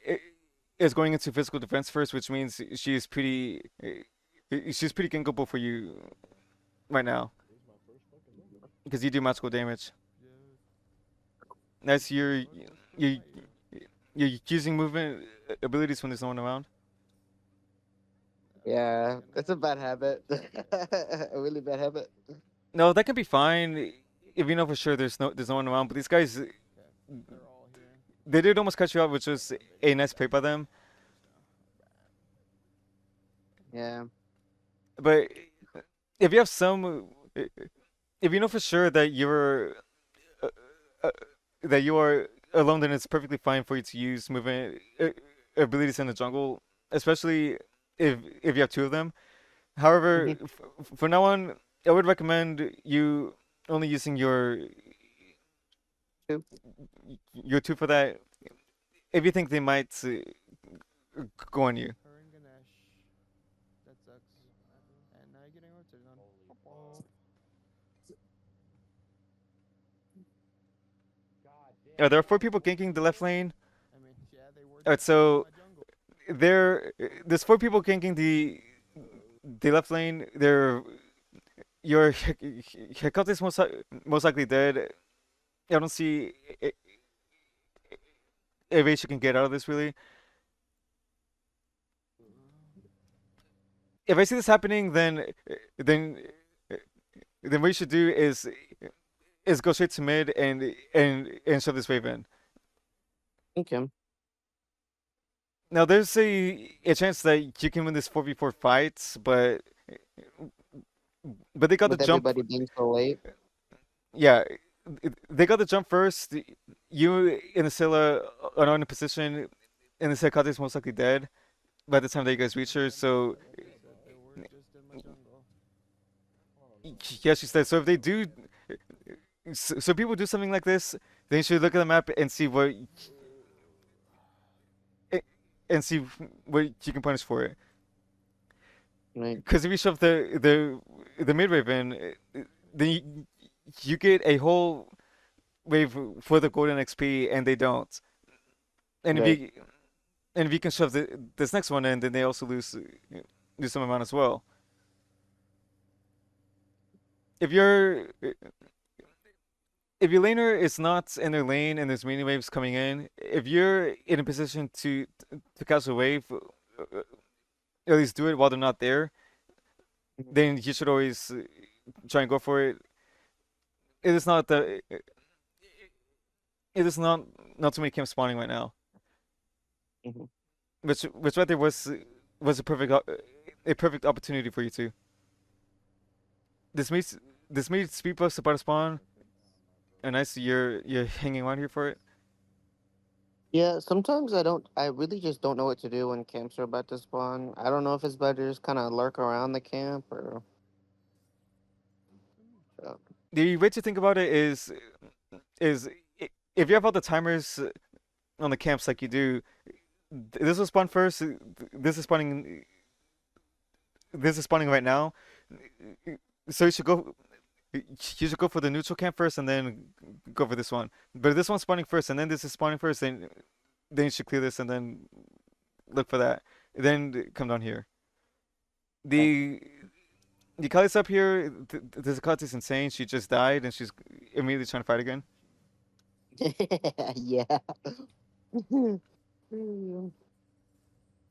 is going into physical defense first, which means she's pretty gankable for you right now Here's my first fucking win, bro. because you do magical damage. Dude, That's first you're fight. you're using movement abilities when there's no one around. Yeah, Second it's a match. bad habit. A really bad habit. No, that can be fine if you know for sure there's no one around. But these guys, Okay, they're all here. they did almost cut you out, which was a Basically, nice play by them. Yeah. But if you have if you know for sure uh, uh, that you are alone, then it's perfectly fine for you to use movement abilities in the jungle, especially if you have two of them. However, Hmm. for now on, I would recommend you only using Two. your two for that. If you think they might go on you. her and Ganesh. That sucks. And now you're getting rotated on. Holy fuck. God damn, There are you four got people four ganking the people left ganking? lane. I mean, yeah, they were Alright, just in so my jungle. there's four people ganking the left lane. Your Hecate is most likely dead. I don't see a way you can get out of this really. If I see this happening, then then what you should do is go straight to mid and shove this wave in. Okay. Now there's a chance that you can win this 4v4 fight, but they got the With jump. everybody being so late. Yeah, they got the jump first. You and the Scylla are not in a position, and the Hecate is most likely dead by the time that you guys reach her. So Like I said, they were just in my jungle. Hold on, bro. yeah, she's dead. So if they do, so people do something like this, then you should look at the map and see and see what you can punish for it. Right. Because if you shove the mid wave in, then you get a whole wave for the golden XP, and they don't. And if Right. you and if you can shove this next one in, then they also lose some amount as well. If you're if your laner is not in their lane and there's mini waves coming in, if you're in a position to catch a wave, at least do it while they're not there. Mhm. Then you should always try and go for it. It is not the it is not too many camps spawning right now, Mhm. which right there was a perfect opportunity for you to. This means this means speed boost about to spawn, and I see you're hanging on here for it. Yeah, sometimes I don't. I really just don't know what to do when camps are about to spawn. I don't know if it's better to just kind of lurk around the camp or. Uh, The way to think about it is if you have all the timers on the camps like you do, this will spawn first. This is spawning. This is spawning right now. So you should go. You should go for the neutral camp first, and then go for this one. But if this one's spawning first, and then this is spawning first, then you should clear this, and then look for that. Then come down here. yeah. The the Kali's up here. The Kali's insane. She just died, and she's immediately trying to fight again. Yeah.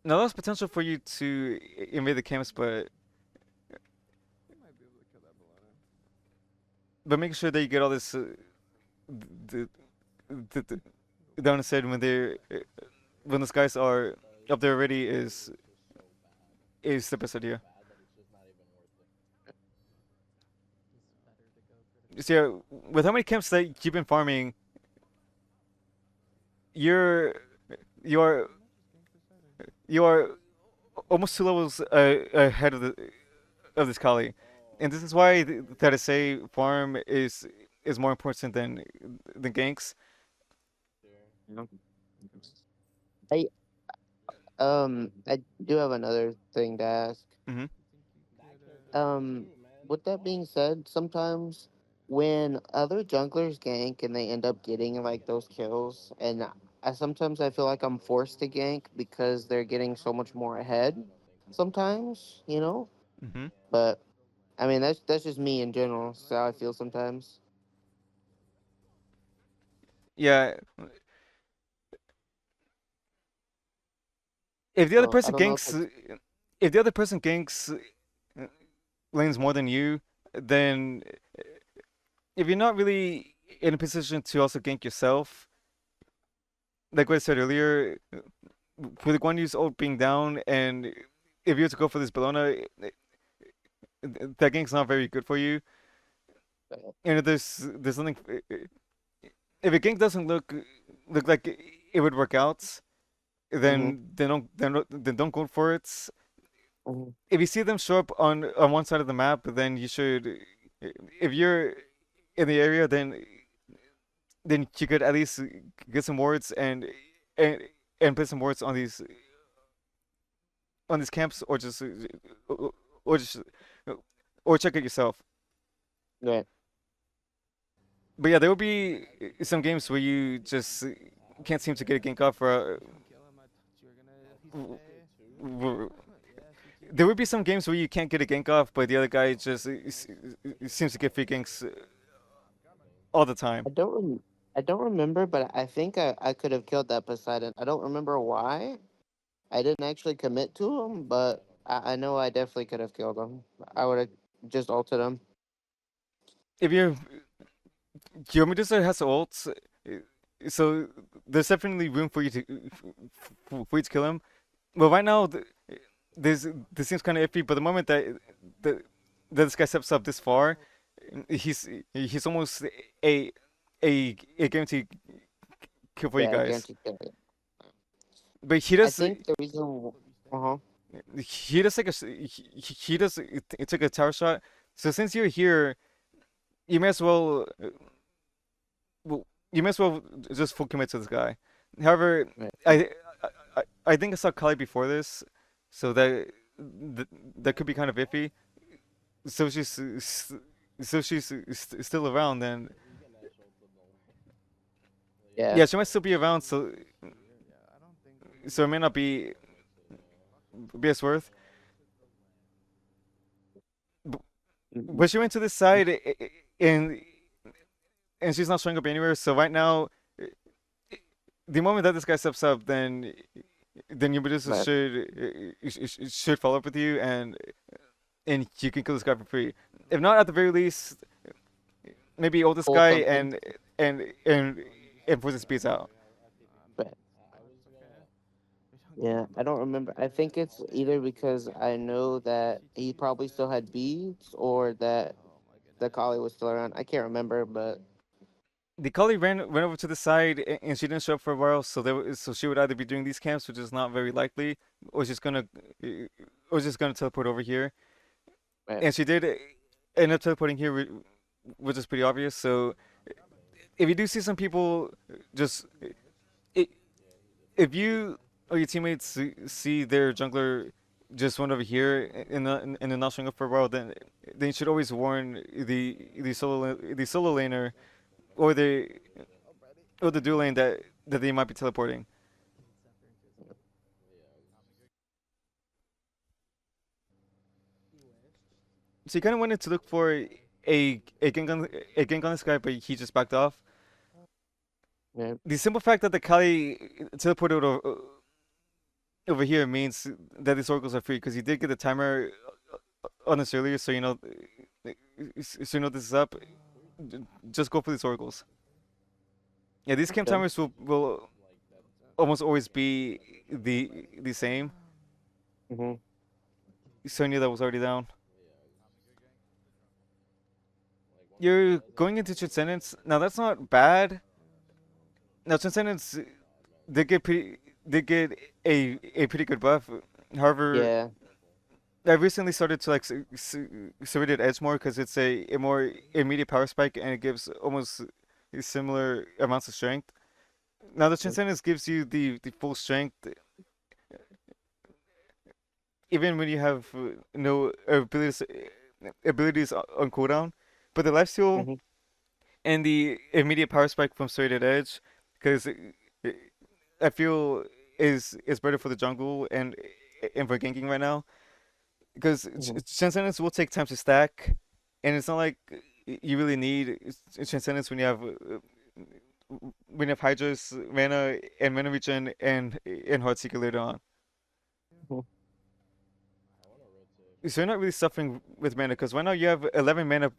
Now there's potential for you to invade the camps, You might be able to kill that Bologna. but make sure that you get all this the, down instead when those guys are up there already is the best idea. It's better to go for the So yeah, with how many camps that you've been farming, you're you're Why not just gank this side? you're almost 2 levels ahead of this Kali, and this is why that I say farm is more important than ganks. Yeah. I do have another thing to ask. Hmm. You think you could, Um, with that being said, sometimes when other junglers gank and they end up getting like those kills, and sometimes I feel like I'm forced to gank because they're getting so much more ahead. Sometimes, Hmm. but I mean that's just me in general. That's how I feel sometimes. Yeah, if the other So I person don't know if ganks, it's. if the other person ganks lanes more than you, then if you're not really in a position to also gank yourself, like what I said earlier, with the Guan Yu's ult being down, and if you were to go for this Bellona, that gank's not very good for you. And if there's something, if a gank doesn't look like it would work out, Hmm. then don't go for it. Hmm. If you see them show up on one side of the map, then you should. If you're in the area, then you could at least get some wards and and put some wards on these camps, or just or check it yourself. Right. But yeah, there will be some games where you just can't seem to get a gank off. if you can kill him, I thought you were gonna say. Yes, you too. There would be some games where you can't get a gank off, but the other guy just seems to get free ganks all the time. I don't. I don't remember, but I think I could have killed that Poseidon. I don't remember why. I didn't actually commit to him, but I know I definitely could have killed him. I would have just ulted him. If your Medusa has ult, so there's definitely room for you for you to kill him. But right now, this seems kind of iffy. But the moment that this guy steps up this far, he's almost a a guaranteed kill for you Yeah, I guys. guarantee kill it. But he I does think the reason. Will be Uh staying. huh. he does take a he does take a tower shot. So since you're here, you may as well you may as well just full commit to this guy. However, Right. I I think I saw Kali before this, so that that could be kind of iffy. So so she's still around, then Yeah. yeah, she might still be around. So Yeah, I don't think it may not be as worth. Mhm. But she went to this side, and she's not showing up anywhere. So right now, the moment that this guy steps up, then your Medusa But should follow up with you, and you can kill this guy for free. If not, at the very least, maybe hold this pull guy something. and and force his speeds out. But it's okay. We don't get yeah, I don't remember. I think it's either because I know that he probably still had beads or that Oh my the goodness. collie was still around. I can't remember, but The collie ran over to the side, and she didn't show up for a while. So she would either be doing these camps, which is not very likely, or she's gonna or just gonna teleport over here. but And she did end up teleporting here, which is pretty obvious. So if you do see some people just I- if you or your teammates see their jungler just went over here and they're not showing up for a while, then you should always warn the solo laner or the dual lane that they might be teleporting. So you kind of wanted to look for a gank on this guy, but he just backed off. yeah. The simple fact that the Kali teleported over here means that these oracles are free because you did get the timer on this earlier, so this is up. Just go for these oracles. Yeah, these camp Okay. timers will almost always be the same. Hmm. Sonya that was already down. You're going into Transcendence. Now that's not bad. Now Transcendence did get a pretty good buff. However, Yeah. I recently started to like Serrated Edge more because it's a more immediate power spike and it gives almost similar amounts of strength. Now the Transcendence gives you the full strength even when you have no abilities on cooldown. But the lifesteal Hmm. and the immediate power spike from Serrated Edge, because I feel is better for the jungle and for ganking right now. Because Hmm. Transcendence will take time to stack, and it's not like you really need Transcendence when you have Hydra's mana and mana regen and Heartseeker later on. Hmm. So you're not really suffering with mana because right now you have 11 mana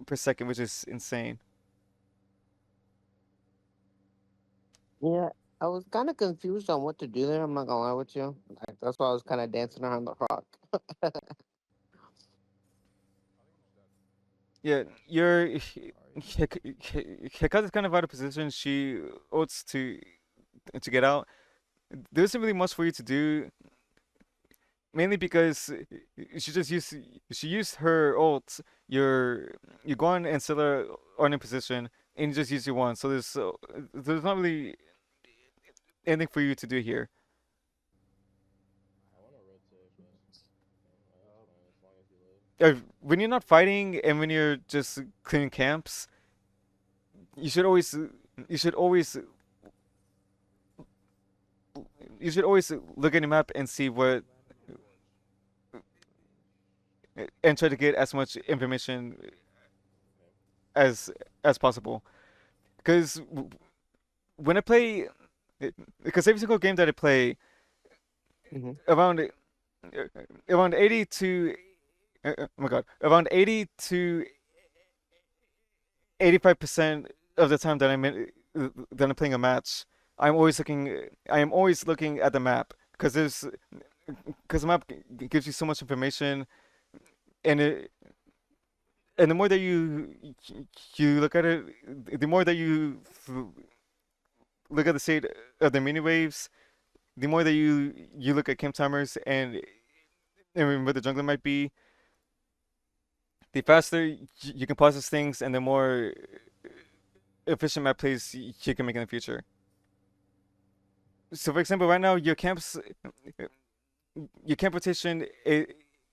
per second, which is insane. Yeah. I was kind of confused on what to do there. I'm not gonna lie with you. Like, that's why I was kind of dancing around the rock. Yeah, you're Sorry. Hikaru's kind of out of position. She ults to get out. There isn't really much for you to do, mainly because she used her ult. You go on and Scylla aren't in position, and you just use your one. So there's not really anything for you to do here. When you're not fighting and when you're just clearing camps, you should always you should always you should always look at the map and see what and try to get as much information as as possible. Because when I play, because every single game that I play, Hmm. around around 80 to oh my god, around 80 to 85% of the time that I'm playing a match, I am always looking at the map because the map gives you so much information, and the more that you look at it, the more that you look at the state of the mini waves, the more that you look at camp timers and where the jungler might be, the faster you can process things and the more efficient map plays you can make in the future. So, for example, right now your camps your camp rotation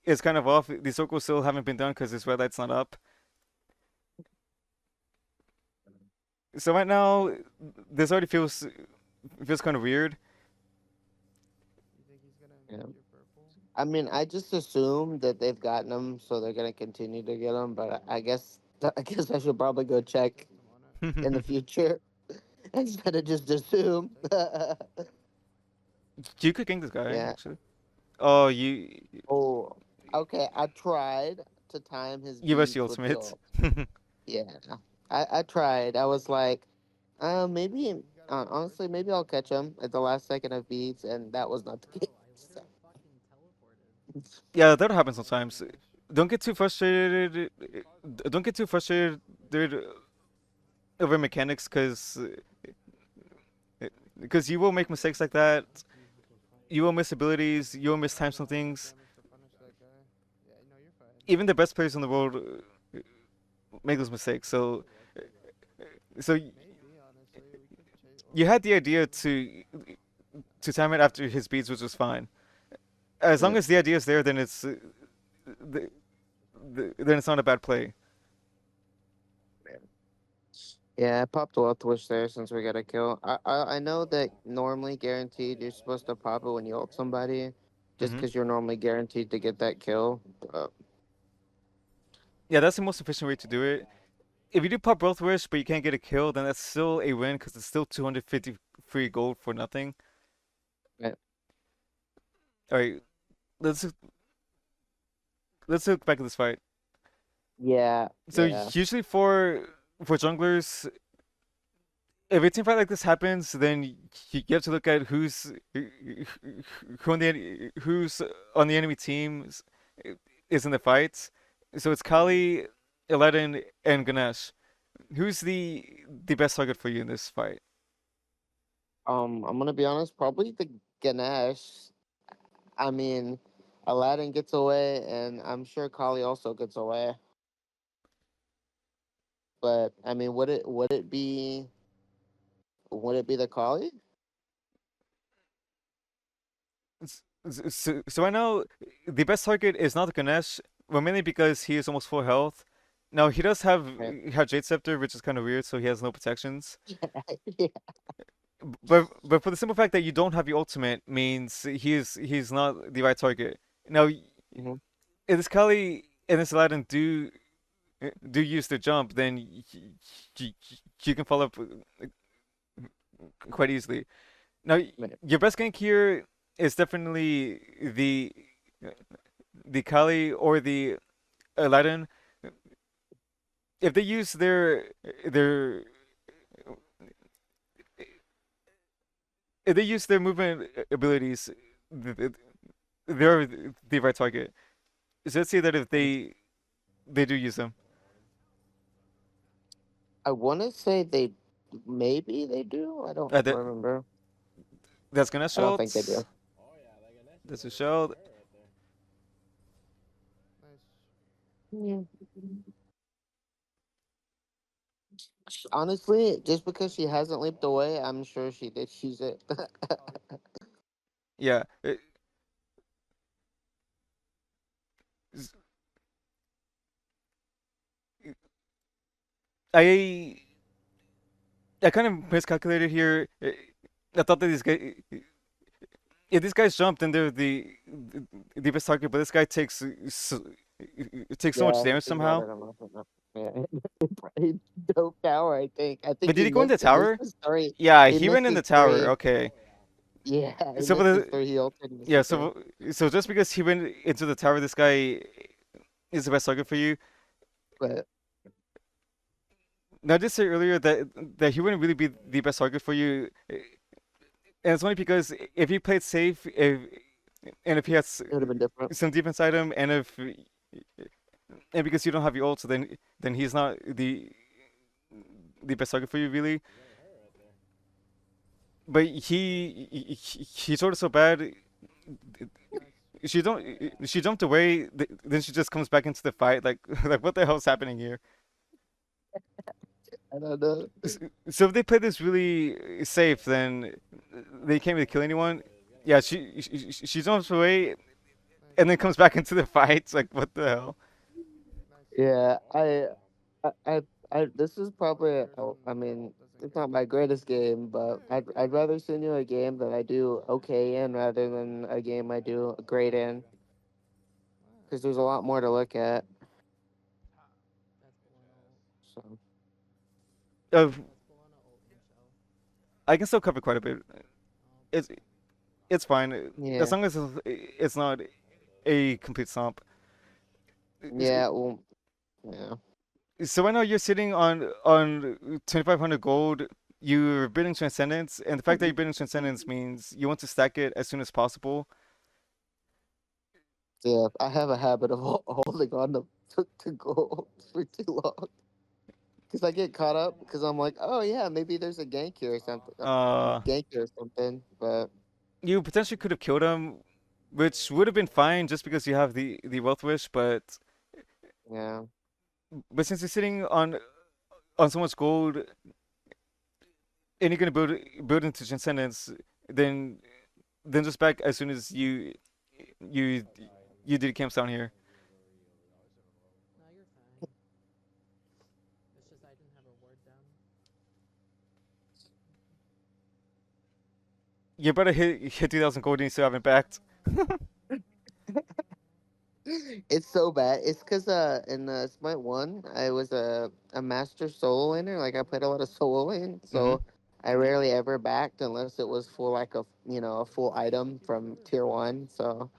is kind of off. The circles still haven't been done because this red light's not up. So right now, this already feels kind of weird. You think he's gonna Yeah. make your purple? I mean, I just assume that they've gotten them, so they're gonna continue to get them. But I guess I guess I should probably go check System on it. in the future instead of just assume. Take it. You could gank this guy Yeah. actually. Oh, you Oh. Okay. I tried to time his you rushed the beats with the ultimate. ult. Yeah. I tried. I was like, maybe. You got a ward? Honestly, maybe I'll catch him at the last second of beats, and that was not the Bro, case. I So. literally fucking teleported. Yeah, that happens sometimes. Holy shit. Don't get too frustrated. Don't get too frustrated over mechanics, because you will make mistakes like that. You will miss abilities. You will I don't mistime know some enough things. damage to punish that guy. Yeah, no, you're fine. Even the best players in the world make those mistakes. So Maybe, honestly, we could chase. you Or had the idea to time it after his beats, which was fine. As long Yeah. as the idea is there, then th- then it's not a bad play. Yeah, I popped a Wealth Wish there since we got a kill. I know that normally guaranteed you're supposed to pop it when you ult somebody, just Hmm. because you're normally guaranteed to get that kill. But Yeah, that's the most efficient way to do it. If you do pop Growth Wish, but you can't get a kill, then that's still a win because it's still 250 free gold for nothing. yeah, All right, let's let's look back at this fight. yeah, So yeah, usually for junglers, if a team fight like this happens, then you have to look at who's on the enemy team is in the fight. So it's Kali, Aladdin, and Ganesh. Who's the best target for you in this fight? I'm gonna be honest, probably the Ganesh. I mean, Aladdin gets away, and I'm sure Kali also gets away. But I mean, would it be the Kali? So right now, the best target is not Ganesh, well, mainly because he is almost full health. Now he does Yeah, have Jade Scepter, which is kind of weird, so he has no protections. yeah, But for the simple fact that you don't have your ultimate means he's not the right target. Now, hmm if this Kali and this Aladdin do use the jump, then you, you can follow up quite easily. Now, your best gank here is definitely the Kali or the Aladdin. If they use their if they use their movement abilities, they're the right target. So let's say that if they do use them, I want to say maybe they do. I don't that remember. that's gonna I don't think they shoot. do. Oh yeah, like Ganesh is That's a a fucking shield. bear right there. Nice. Yeah. Honestly, just because she hasn't leaped away, I'm sure she did use it. Oh, Yeah, I I kind of miscalculated here. I thought that these guys jumped, then they're the best target, but this guy takes so much Yeah, damage he got somehow. it. Yeah, he don't cower. I think But did he he go in the missed. He missed tower? his three. Yeah, He he went missed in his the tower. three. Okay. Oh yeah. Yeah, he So for missed his the three. He ulted and missed yeah, his three. so just because he went into the tower, this guy is the best target for you. But Now, I did say earlier that he wouldn't really be the best target for you, and it's only because if he played safe, if he has it would have been different. some defense item, and because you don't have your ult, so then he's not the best target for you really. He's getting hurt right there. But he sort of so bad. nice. She jumped away, then she just comes back into the fight. Like like what the hell's happening here? I don't know. So if they play this really safe, then they can't really kill anyone. He's Yeah, she jumps away Nice. and then comes back into the fight. It's like, what the hell? Nice. Yeah, this is probably, Harrison I mean, doesn't it's get not my greatest game, but hey, I'd rather send you a game that I do okay in rather than a game I do great in, what? because there's a lot more to look at. That's Bologna ult. So Uh, That's Bologna ult in shell. I can still cover quite a bit. Oh, It's it's fine as yeah, long as it's not a complete stomp. yeah, well, yeah, So right now you're sitting on 2,500 gold. You're bidding Transcendence, and the fact that you're bidding Transcendence means you want to stack it as soon as possible. yeah. I have a habit of holding on to gold for too long because I get caught up because I'm like, oh yeah, maybe there's a gank here or something, Uh, gank here or something, but you potentially could have killed him, which would have been fine just because you have the wealth wish, yeah. but since you're sitting on so much gold and you're gonna build into Transcendence, then then just back as soon as you you did camps down here. no, you're fine. It's just I didn't have a ward down. You better hit 2,000 gold and you still haven't backed. It's so bad. It's because in Smite One, I was a master solo laner. Like I played a lot of solo lane, Mm-hmm. so I rarely ever backed unless it was for like a full item from tier one. So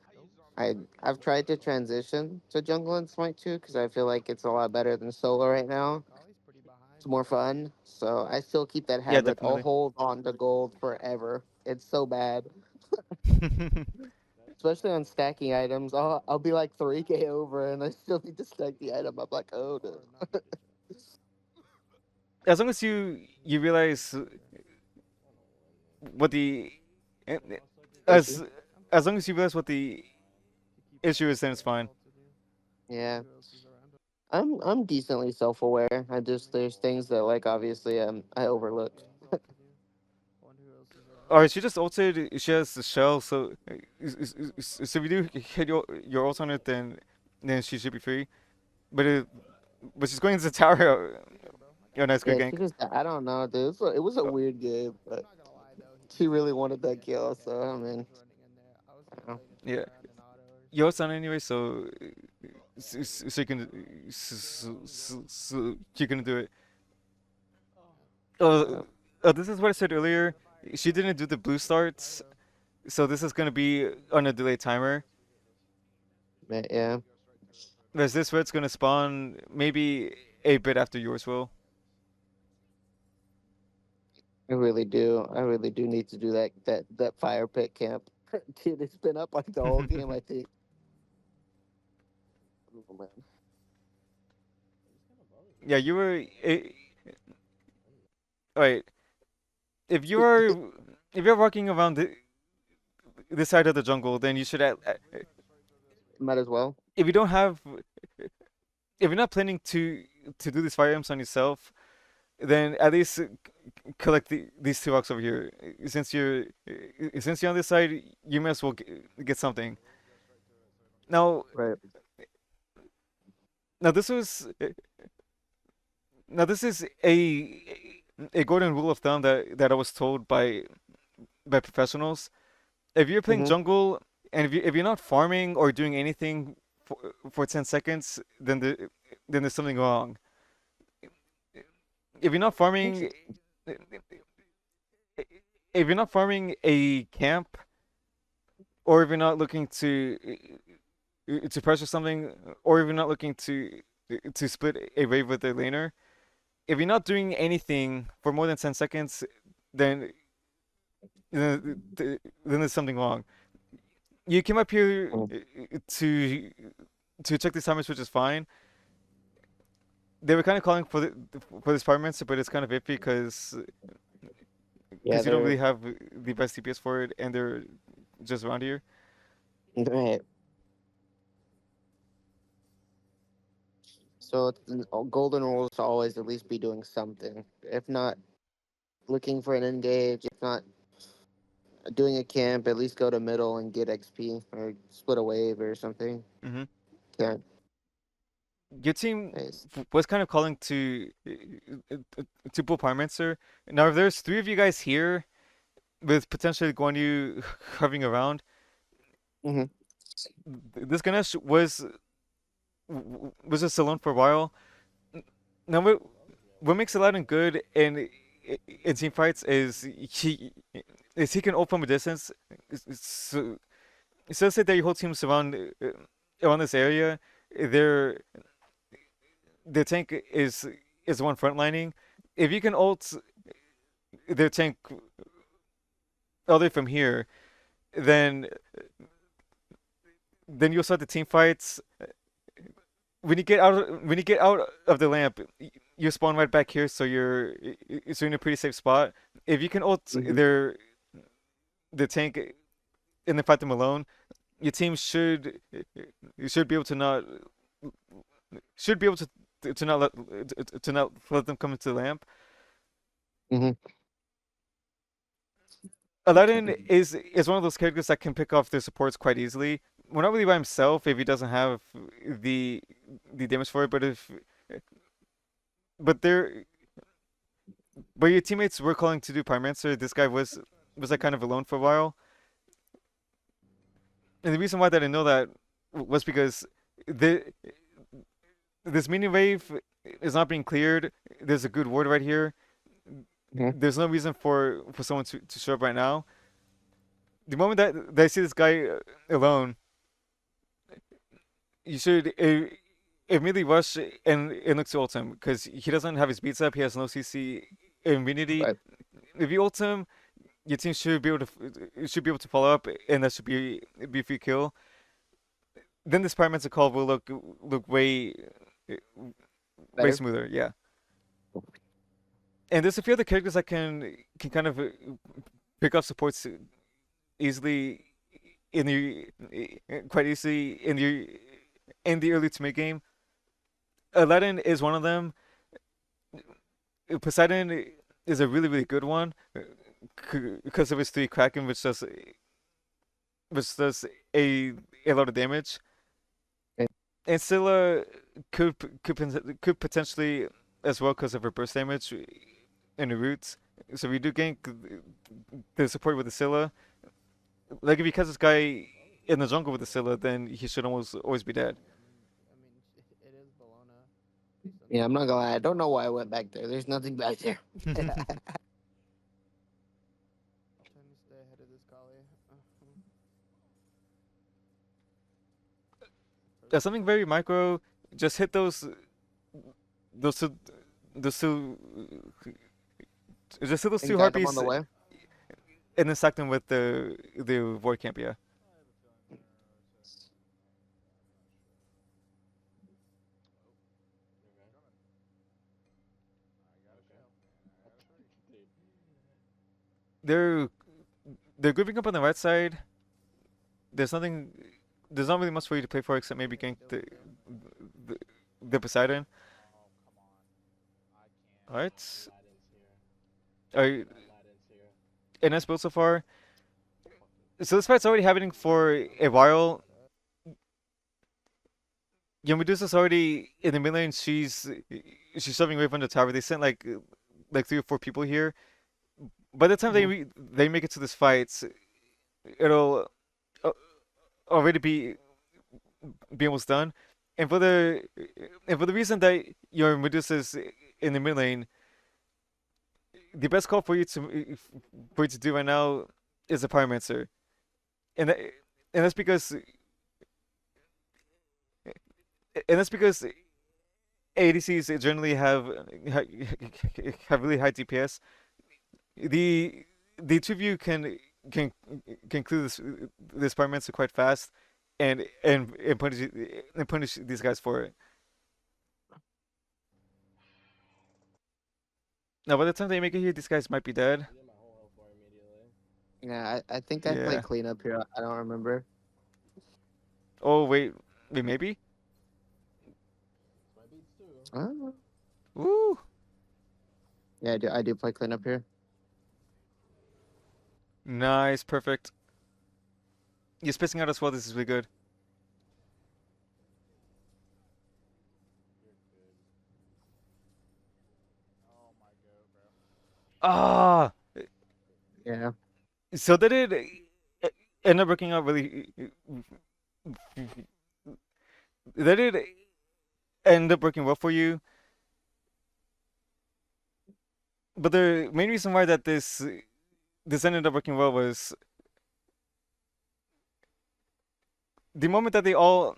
Nope. I've tried to transition to jungle in Smite Two because I feel like it's a lot better than solo right now. Kali's pretty behind. It's more fun. So I still keep that Yeah, habit. I'll definitely. hold on to gold forever. It's so bad, especially on stacking items. I'll be like 3K over and I still need to stack the item. I'm like, oh no. Or not. As long as you realize what the Issue. as as long as you realize what the He keeps issue is, then it's forgetting I fine. ulted you. Yeah. Wonder who else is around him. I'm decently self aware. I just there's things that like obviously I overlook. Yeah, he's ulted you. Wonder who else is around him. Alright, she just ulted. She has the shell, so so if you do hit your ult on it, then she should be free. But but she's going into the tower. You good, bro? I Oh, got you. nice, good Yeah, she gank. just I don't know, dude. It was a Oh, weird game, I'm but not gonna lie though. she He really was wanted running that in there. kill, so I He mean, was running in there. I was I gonna don't know. play against him yeah. around an auto or Your something. ult's on anyway, so you can so you can do it. Yeah, Oh, this is what I said earlier. She didn't do the blue starts, so this is gonna be on a delayed timer. yeah, Whereas this red's gonna spawn maybe a bit after yours will. I really do. I really do need to do that fire pit camp. Dude, it's been up like the whole game. I think. Oh, man. Yeah, you were. Wait, if you're if you're walking around this side of the jungle, then you should. Might as well. If you don't have, if you're not planning to do these fire imps on yourself, then at least collect these two rocks over here. Since you're on this side, you may as well get something. Now, Right. now this was now this is a golden rule of thumb that I was told by professionals. If you're playing Mhm. jungle and if you're not farming or doing anything for 10 seconds, then there's something wrong. If you're not farming if you're not farming a camp or if you're not looking to pressure something or if you're not looking to split a wave with a laner, if you're not doing anything for more than 10 seconds, then then there's something wrong. You came up here Mm. to to check these timers, which is fine. They were kind of calling for this pyromancer, but it's kind of iffy Yeah, because you don't they're really have the best DPS for it, and they're just around here. right. So golden rule is to always at least be doing something. If not looking for an engage, if not doing a camp, at least go to middle and get XP or split a wave or something. Hmm. Can't. Your team Nice. was kind of calling to pull Pyromancer. Now, if there's three of you guys here with potentially Guan Yu hovering around, Hmm. this Ganesh was just alone for a while. Now, what makes Aladdin good in team fights is he can ult from a distance. So, so let's say that your whole team's around this area. Their their tank is the one frontlining. If you can ult their tank all the way from here, then you'll start the team fights. When you get out of the lamp, you spawn right back here, so you're in a pretty safe spot. If you can ult Hmm. the tank and then fight them alone, your team should be able to not should be able to not let them come into the lamp. Hmm. Aladdin is one of those characters that can pick off their supports quite easily. Well, not really by himself if he doesn't have the the damage for it, but there but your teammates were calling to do Pyromancer. This guy was like kind of alone for a while, and the reason why that I didn't know that was because the this mini wave is not being cleared. There's a good ward right here. Hmm. There's no reason for someone to show up right now. The moment that I see this guy alone, you should immediately rush and look to ult him because he doesn't have his beats up. He has no CC immunity. Right. If you ult him, your team should be able to follow up, and that should be a free kill. Then this Pyromancer call will look way Better. smoother. Yeah, and there's a few other characters that can kind of pick up supports easily in the quite easily in the early to mid game. Aladdin is one of them. Poseidon is a really good one because of his three Kraken, which does a lot of damage. Okay. And Scylla could potentially as well because of her burst damage and her roots. So we do gank the support with the Scylla. Like if you catch this guy in the jungle with the Scylla, then he should almost always be dead. It is Bologna. At least Yeah, I'm not gonna lie. I don't know why I went back there. There's nothing back there. trying to stay ahead of this Kali. Yeah, something very micro. Just hit those two, those two, just hit those And two got them on harpies the way. and then sack them with the void camp. Yeah, they're they're grouping up on the right side. There's nothing. There's not really much for you to play for except maybe gank the, the Poseidon. All right. Are you, a nice build so far. So this fight's already happening for a while. Yeah, Medusa's already in the mid lane. She's shoving away from the tower. They sent like three or four people here. By the time Hmm. they make it to this fight, it'll uh, already be almost done. And for the and for the reason that your Medusa's in the mid lane, the best call for you to do right now is a Pyromancer, and that, and that's because and that's because ADCs generally have really high DPS. The the two of you can can clear this Pyromancer quite fast, and punish these guys for it. Now, by the time they make it here, these guys might be dead. Yeah, I think I played Yeah. cleanup here. I don't remember. Oh wait, maybe. Uh, Ooh, yeah, I do. I do play cleanup here. Nice, perfect. You're spacing out as well. This is really good. You're good. Oh my god, bro. Ah, Yeah. so did it end up working out really? Did it end up working well for you? But the main reason why that this ended up working well was the moment that they all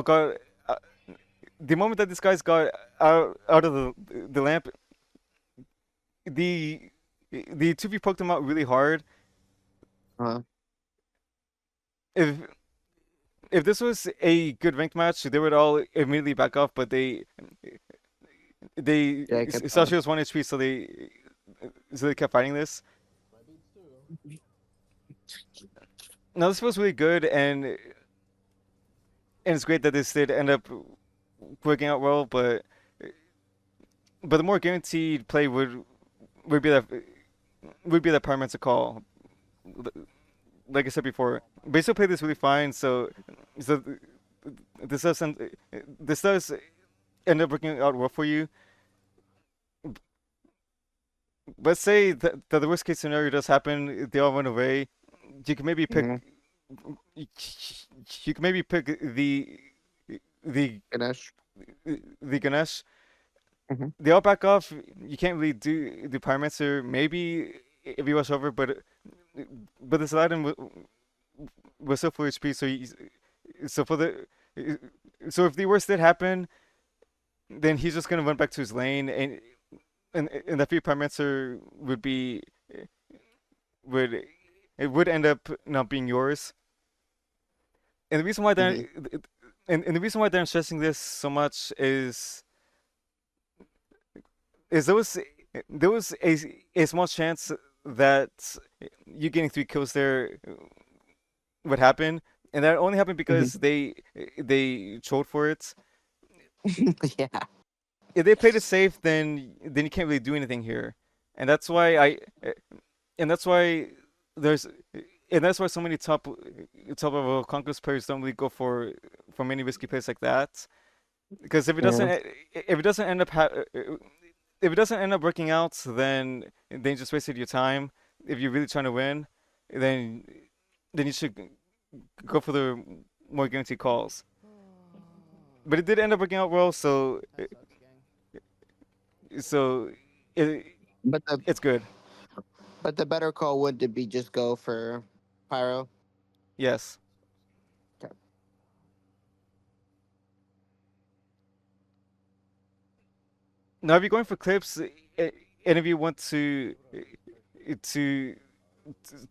got uh, the moment that these guys got out of the lamp, the the 2v poked them out really hard. Uh, If if this was a good ranked match, they would all immediately back off. But they yeah, I kept Sasha was 1 HP, so they kept fighting this. My beats too. Now this feels really good, and it's great that this did end up working out well. But the more guaranteed play would be that Parliament's a call. Like I said before, Basil played this really fine, so this does this does end up working out well for you. Let's say that the worst case scenario does happen, they all run away. You can maybe pick hmm you can maybe pick the Ganesh. the Ganesh. Hmm They all back off. You can't really do the Pyromancer. Maybe if you rush over, but this Aladdin was so full HP, so for the so if the worst did happen, then he's just gonna run back to his lane, and that free Pyromancer would it would end up not being yours. And the reason why hmm and the reason why they're stressing this so much is there was a small chance that you getting 3 kills there would happen, and that only happened hmm because they trolled for it. Yeah. If they played it safe, then you can't really do anything here, and that's why and that's why there's and that's why so many top level conquest players don't really go for many risky plays like that. Because Yeah. if it doesn't end up if it doesn't end up working out, then you just wasted your time. If you're really trying to win, then then you should go for the more guaranteed calls. But it did end up working out well, That sucks, gang. so it But the it's good. better call would to be just go for Pyro. Yes. Okay. Now, if you're going for clips, and if you want to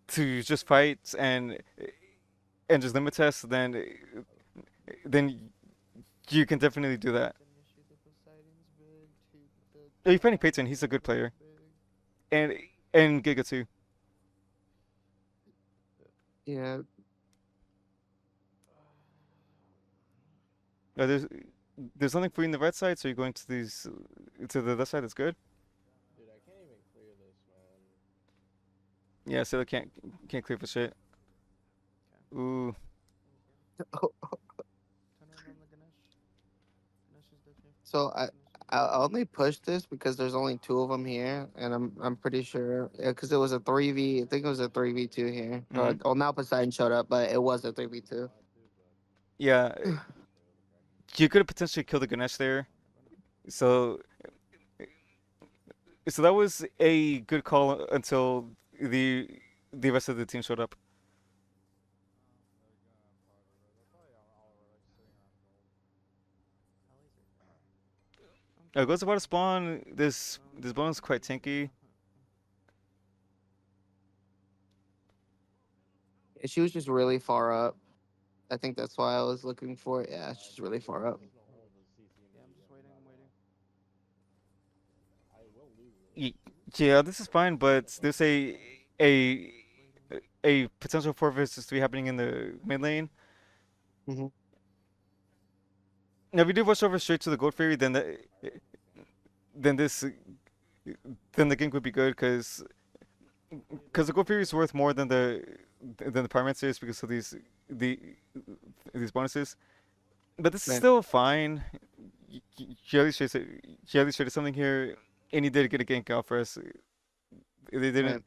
to just fight and just limit test, then you can definitely do that. Initiate the Poseidon's big, take the Oh, you're fighting top, Peyton. He's a good player, big. and and Giga too. Yeah. There's nothing for you in the right side, so you're going to the left side. That's good. Dude, I can't even clear this, man. Yeah, so they can't clear for shit. Okay. Ooh, Turn around on the Ganesh. Ganesh is dead here. So Ganesh is I only pushed this because there's only two of them here, and I'm pretty sure because it was a 3v. I think it was a 3v2 here. mm-hmm. Well, now Poseidon showed up, but it was a 3v2. Yeah, you could have potentially killed the Ganesh there. So so that was a good call until the the rest of the team showed up. They're probably all like sitting around gold. Ellie's are fine. Goes about to spawn. This bonus is quite tanky. She was just really far up. I think that's why I was looking for it. Yeah, she's really far up. There's no hold to CC me Yeah, I'm just anymore, waiting. bro. I'm waiting. I will lose this. Y- Yeah, this is fine, but there's a a potential 4 versus 3 happening in the mid lane. Hmm Now, if we do rush over straight to the gold fairy, then this then the gank would be good because because the Gold Fury is worth more than the Pyromancer is because of the these bonuses. But this is Right. still fine. He at least he at least traded something here, and he did get a gank out for us. They Right. didn't.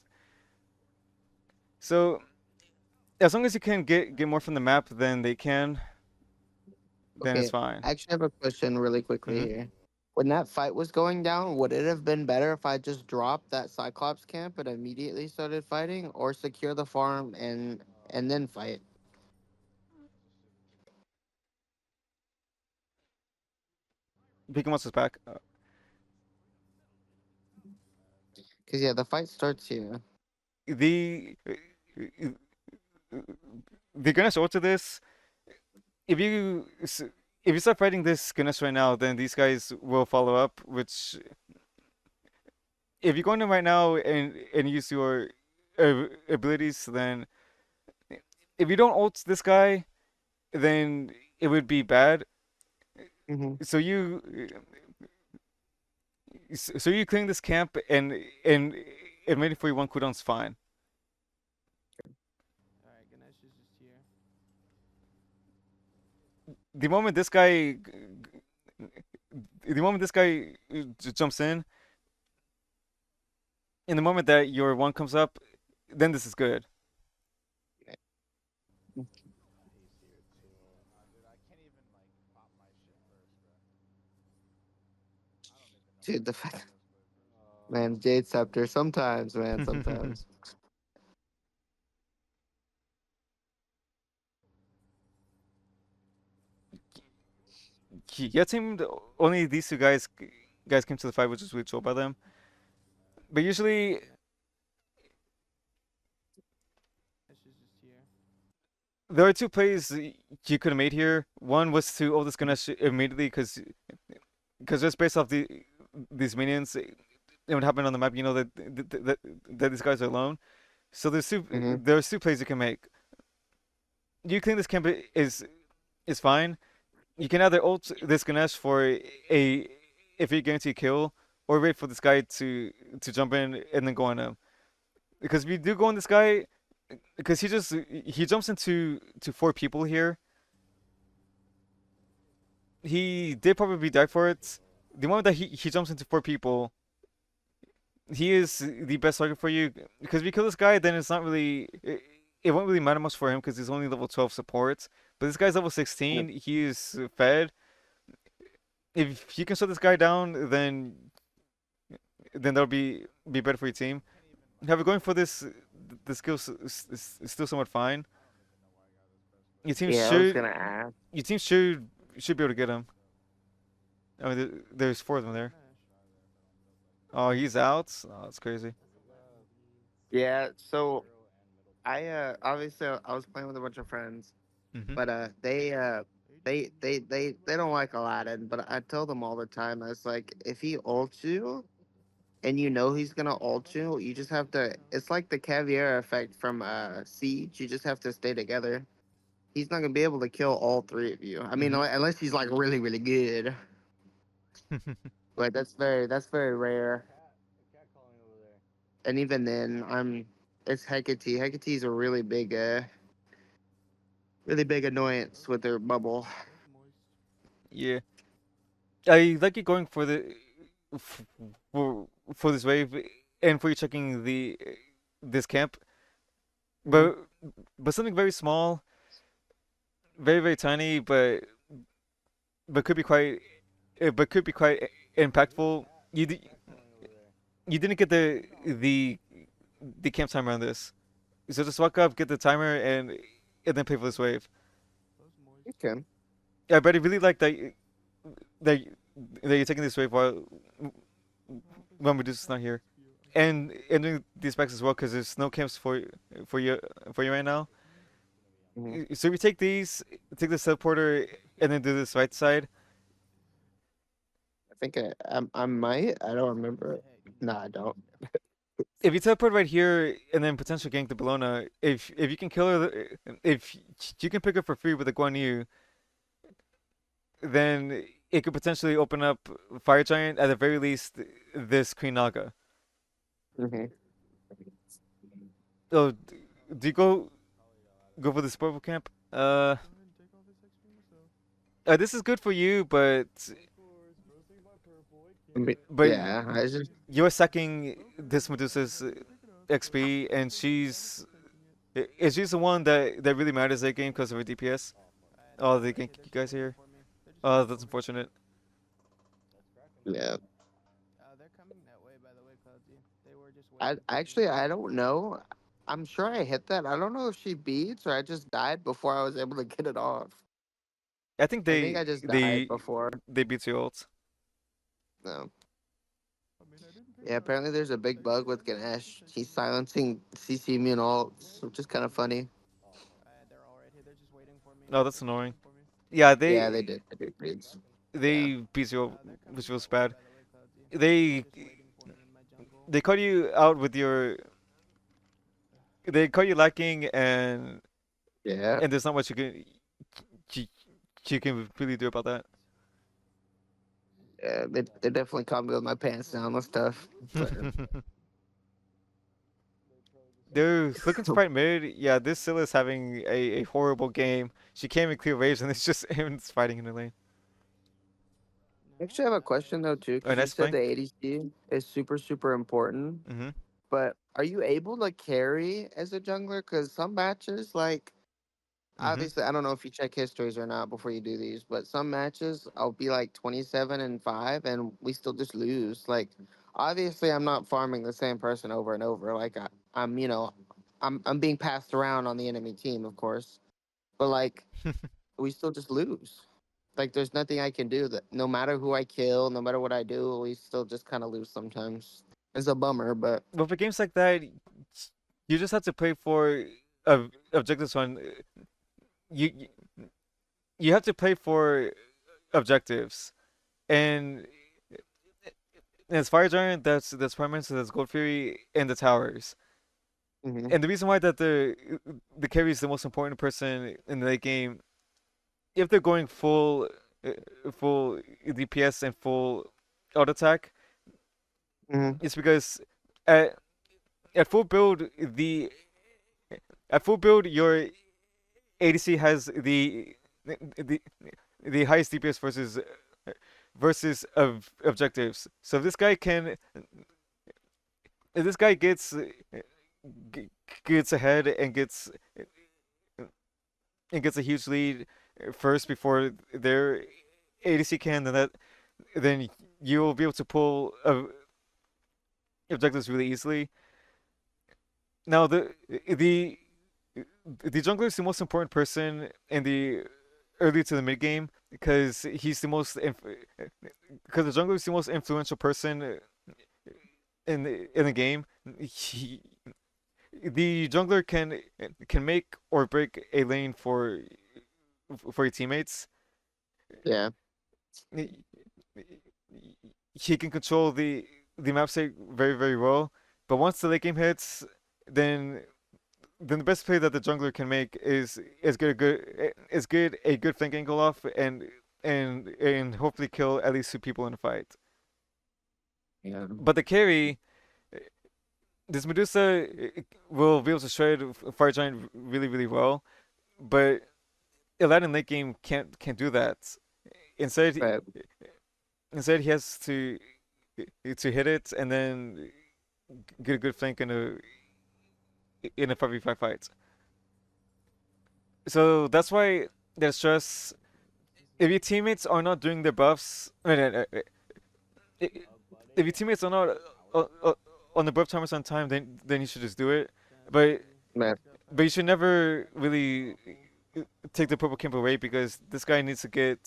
So as long as you can get more from the map than they can, then it's Okay. fine. I actually have a question really quickly Hmm. here. When that fight was going down, would it have been better if I just dropped that Cyclops camp and immediately started fighting, or secure the farm and then fight? Pika wants us back. Because yeah, the fight starts here. The the Ganesh ult to this. If you if you start fighting this Ganesh right now, then these guys will follow up. Which if you go into right now and use your abilities, then if you don't ult this guy, then it would be bad. Mm-hmm. So you clearing this camp and waiting for your one cooldown's fine. Alright, Ganesh is just here. The moment this guy, the moment this guy jumps in the moment that your one comes up, then this is good. He's here too. Dude, I can't even like pop my shit first, bro. I don't even know what Dude, to the do fact, on this play, bro. man, Jade Scepter. Sometimes, man, sometimes. Yeah, team only these two guys came to the fight, which is really chill by them. But usually Ganesh is just here. there are two plays you could have made here. One was to ult this Ganesh immediately because just based off these minions, it would happen on the map. You know that these guys are alone. So Mm-hmm. there's two plays you can make. You think this camp is fine. You can either ult this Ganesh for a if you guarantee a kill, or wait for this guy to jump in and then go on him. Because if you do go on this guy, because he jumps into to four people here. He did probably die for it. The moment that he jumps into four people, he is the best target for you. Because if you kill this guy, then it's not really it won't really matter much for him because he's only level 12 support. But this guy's level 16. He is fed. If you can shut this guy down, then that'll be better for your team. I can't even like However, going for this the skill is still somewhat fine. I don't even know why I got this best Your play. team Yeah, I was should gonna ask. your team should be able to get him. I mean, there's four of them there. Try this. I don't build like Oh, he's out. Oh, that's crazy. That's ALADDIN beads. Yeah. So hero and middle I player. obviously I was playing with a bunch of friends, Hmm. but they Are you doing they don't like Aladdin. But I tell them all the time. I was like, if he ults you and you know he's gonna ult you, you just have to. It's like the caviar effect from Siege. You just have to stay together. He's not gonna be able to kill all three of you. I mean, Hmm. unless he's like really really good. But that's very rare. A cat calling over there? And even then, it's Hecate. Hecate's a really big annoyance with their bubble. Where's Moist? Yeah, I like it going for f- for this wave and for you checking the this camp, Hmm. but something very small, very tiny, but could be quite Where's impactful. cat? You Where's di- cat calling over there? you didn't get the camp timer on this, so just walk up, get the timer, and then pay for this wave. Where's Moist? Okay. Yeah, but I really like that that you're taking this wave while I don't think when the Medusa's cat not here. wants you. I'm sorry. And doing these packs as well because there's no camps for you for you right now. It's gonna be on Hmm. point. So we take these, take the teleporter, and then do this right side. I think I might. I don't remember. Hey, No, I don't. If you teleport right here and then potential gank the Bellona, if you can kill her, if you can pick her for free with a Guan Yu, then it could potentially open up Fire Giant at the very least this Queen Naga. Hmm. Oh, do you go for the purple camp? Go ahead and take all this XP, so. This is good for you, but Of course, bro's taking my purple. It I mean, can't. but yeah, I just you're sacking Okay, this Medusa's thanks for picking up. But XP, and thanks she's for taking it. she's the one that really matters that game because of her DPS. They're Oh, all they right gank here. They're you just guys waiting here. for me. They're just Oh, waiting that's for me. unfortunate. yeah. They're coming that way, by the way, Cloudsy. They were just I waiting for me. actually I don't know. I'm sure I hit that. I don't know if she beats or I just died before I was able to get it off. I think I think I just died before. they beat your ult. No. I mean, I didn't pick Yeah, up. apparently there's a big Thanks bug again, with though. Thanks for Ganesh. taking He's it. silencing CC me and all, which is kind of funny. They're all right here. They're just waiting for me. Oh, that's They're just annoying. waiting for me. Yeah, Yeah, they did. They did reads. Yeah. they beat you, They're which coming was that way, bad. by the way, Cloudsy. They're They just waiting for me in my jungle. they caught you out with your. They caught you lacking, Yeah. and there's not much you, you can really do about that. Yeah. They definitely caught me with my pants down and stuff. But Dude, looking Sprite mid, yeah, this Scylla's having a horrible game. She can't even clear waves, and it's just everyone's fighting in the lane. actually, I have a question though too, Oh, because you nice said flank. the ADC is super important. Mm-hmm. But are you able to carry as a jungler? Because some matches, like Mm-hmm. obviously, I don't know if you check histories or not before you do these, but some matches I'll be like 27-5, and we still just lose. Like, obviously, I'm not farming the same person over and over. Like, I'm, I'm being passed around on the enemy team, of course, but like, we still just lose. Like, there's nothing I can do. That no matter who I kill, no matter what I do, we still just kind of lose sometimes. It's a bummer, but But for games like that, you just have to play for objectives on. You you have to play for objectives, and as Fire Giant, that's Prime Minister, that's Gold Fury, and the towers. hmm And the reason why that the carry is the most important person in the late game, if they're going full DPS and full auto attack, hmm it's because at at full build the at full build your ADC has the the highest DPS versus of objectives. So if this guy gets ahead and gets a huge lead first before their ADC can, then you'll be able to pull objectives really easily. Now the the jungler is the most important person in the early to the mid game because because the jungler is the most influential person in the game. He, the jungler can make or break a lane for your teammates. yeah, He can control the map state very well. But once the late game hits, then then the best play that the jungler can make is get a good flank angle off and hopefully kill at least two people in a fight. yeah, But the carry, this Medusa will be able to shred Fire Giant really well, but Aladdin late game can't do that. Instead, right. instead he has to hit it and then get a good flank in a 5v5 fight. So that's why there's stress. If your teammates are not doing their buffs, if your teammates are not on the buff timers on time, then you should just do it. But Right. but you should never really take the purple camp away because this guy needs to get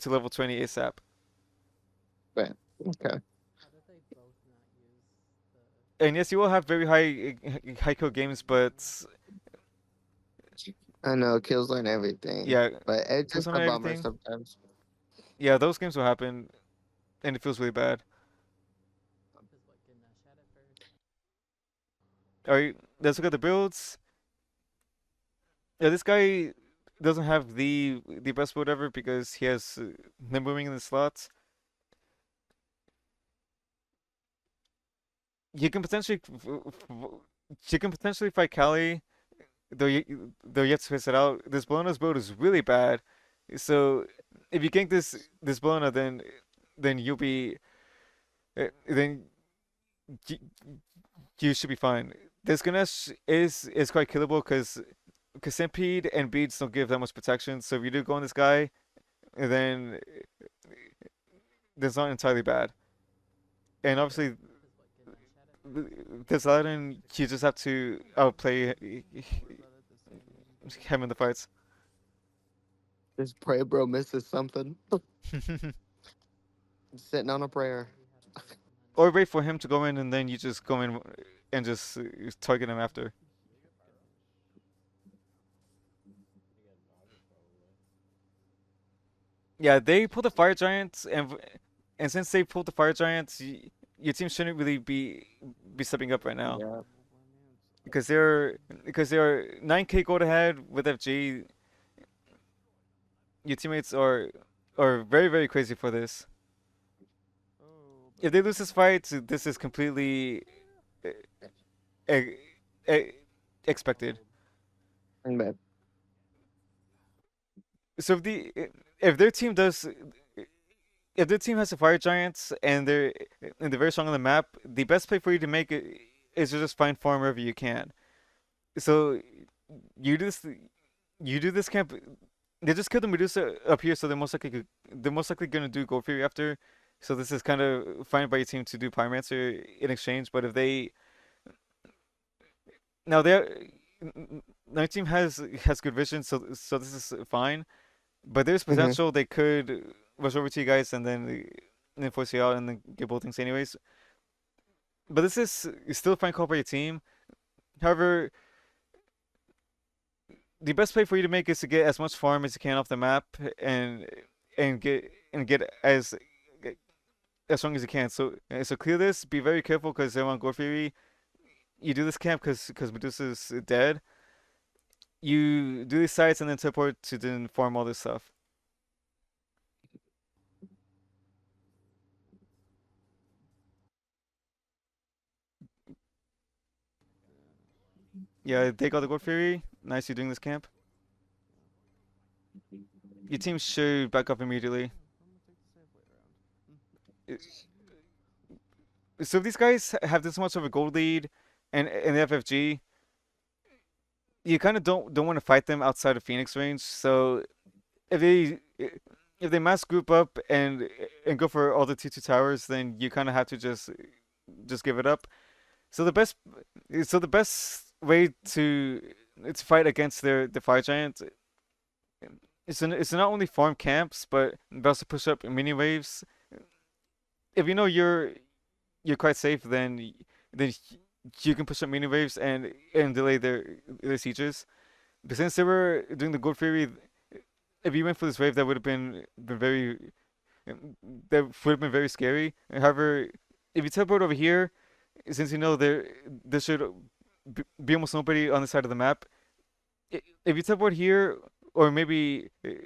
to level 20 ASAP. Right. Okay. How did they both not use the And yes, you will have very high kill games, but I know kills learn everything, yeah, but it's kills just on a bummer everything. sometimes. Yeah, those games will happen, and it feels really bad. is what Ganesh had at first? All right, let's look at the builds. Yeah, this guy doesn't have the best build ever because he has Nimbling in the slots. You can potentially you can potentially fight Kali, though you have to face it out. This Bologna's build is really bad, so if you gank this Bologna, then you'll be then you, you should be fine. This Ganesh is quite killable because Stampede and beads don't give that much protection. So if you do go on this guy, then that's not entirely bad. And obviously, Because what Ganesh had it first? this Aladdin, you just have to outplay Was that at the same meeting? him in the fights. Just pray, bro, misses something. Or Sitting on a Yeah, prayer. he had a bunch of money. wait for him to go in, and then you just go in and just target him after. Did he get Barosh? He got Naughty probably. Yeah, they pulled the Fire Giants, and since they pulled the Fire Giants, your team shouldn't really be stepping up right now Yeah. because they're 9K gold ahead with FG. Your teammates are very crazy for this. Oh, If they lose this fight, this is completely uh, uh, uh, expected. But So if their team does if their team has the Fire Giants and they're very strong on the map, the best play for you to make it is to just find farm wherever you can. So you do this you do this camp. They just killed the Medusa up here, so they're most likely gonna do Gold Fury after. So this is kind of fine by your team to do Pyromancer in exchange. But if they now they're my team has good vision, so this is fine. But there's hmm potential they could rush over to you guys and then force you out and then get both things anyways. But this is still a fine call by your team. However, the best play for you to make is to get as much farm as you can off the map and get as strong as you can. So clear this. Be very careful because they're on Gore Fury. You do this camp because Medusa's dead. You do these sites and then teleport to then farm all this stuff. Yeah, take out the Gore Fury. Nice, you doing this camp. Your team should back up immediately. I'm gonna take the safe way around. So if these guys have this much of a gold lead and the FFG, you kind of don't want to fight them outside of Phoenix range. So if they if they mass group up and go for all the T2 towers, then you kind of have to just give it up. So the best way to fight against the fire giant is to not only farm camps but also push up mini waves. If you know you're quite safe, then you can push up mini waves and delay their sieges. But since they were doing the Gold Fury, if you went for this wave, that would have been very scary. However, if you teleport over here, since you know there should be almost nobody on the side of the map, if you teleport here, or maybe if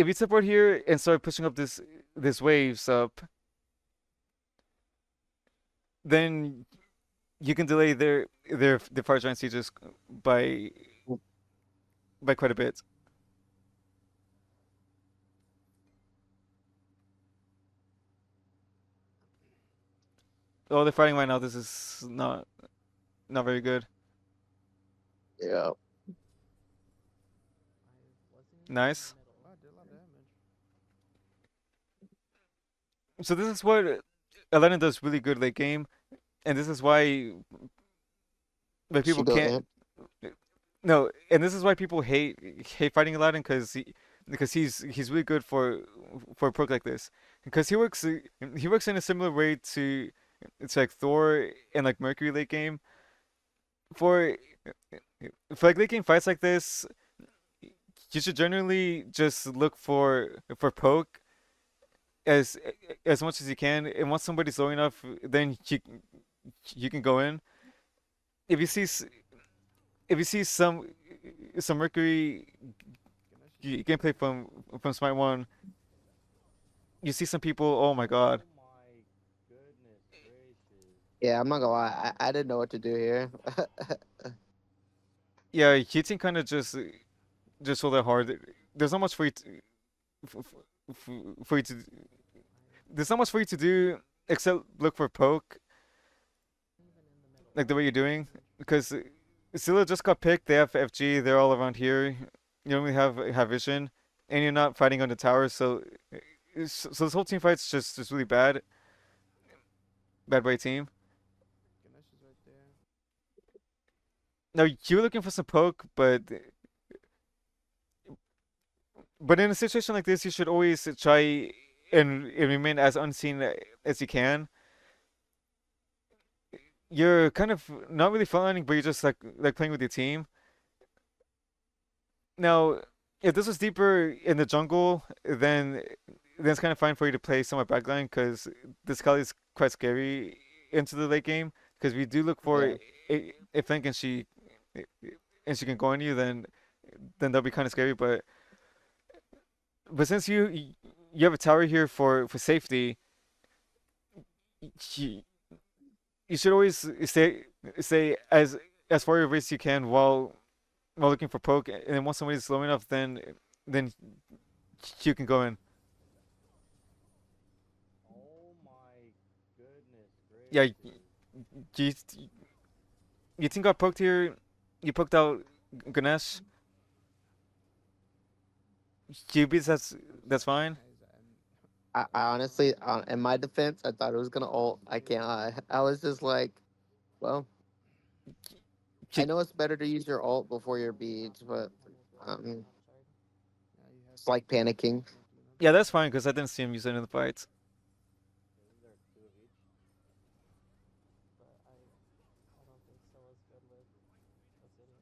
you teleport here and start pushing up this waves up, then you can delay their fire giant sieges by by quite a bit. Oh, they're fighting right now. This is not very good. yeah. I wasn't in Nice. the middle. Oh, I did a lot of damage. So this is what Aladdin does really good late game, and this is why like She people built can't. amp. No, and this is why people hate fighting Aladdin because he's really good for a perk like this because he works in a similar way to it's like Thor and like Mercury late game for for like late game fights like this. You should generally just look for poke as as much as you can, and once somebody's low enough, then you can go in. If you see if you see some Mercury Ganesh is so gameplay good. from Smite One, you see some people. Oh my God! Oh my goodness gracious. Yeah, I'm not gonna lie. I didn't know what to do here. Yeah, Heating kind of just hold it hard. There's not much for you to, for you to there's not much for you to do except look for poke Even in the middle. like the way you're doing because Scylla just got picked. They have FG. They're all around here. You don't really have vision, and you're not fighting on the tower. So this whole team fight's just really bad by team. Ganesh is right there. Now you were looking for some poke, but in a situation like this, you should always try and remain as unseen as you can. You're kind of not really frontlining, but you're just like playing with your team. Now, if this was deeper in the jungle, then it's kind of fine for you to play somewhat backline because this Kali is quite scary into the late game. Because we do look for Yeah. if Fink and she can go on you, then that'll be kind of scary. But since you have a tower here for safety, you, you should always stay as far away as you can while looking for poke. And then once somebody's low enough, then you can go in. Oh my goodness Yeah, gracious. you you think got poked here. You poked out Ganesh. QBs, that's fine. I honestly, in my defense, I thought it was gonna ult. I can't lie. I was just like, well, I know it's better to use your ult before your beads, but um, Yeah, you have it's like panicking. can't do nothing. Yeah, that's fine because I didn't see him use it in the fight. Isn't there two of each? But I don't think Scylla's good with Obsidian.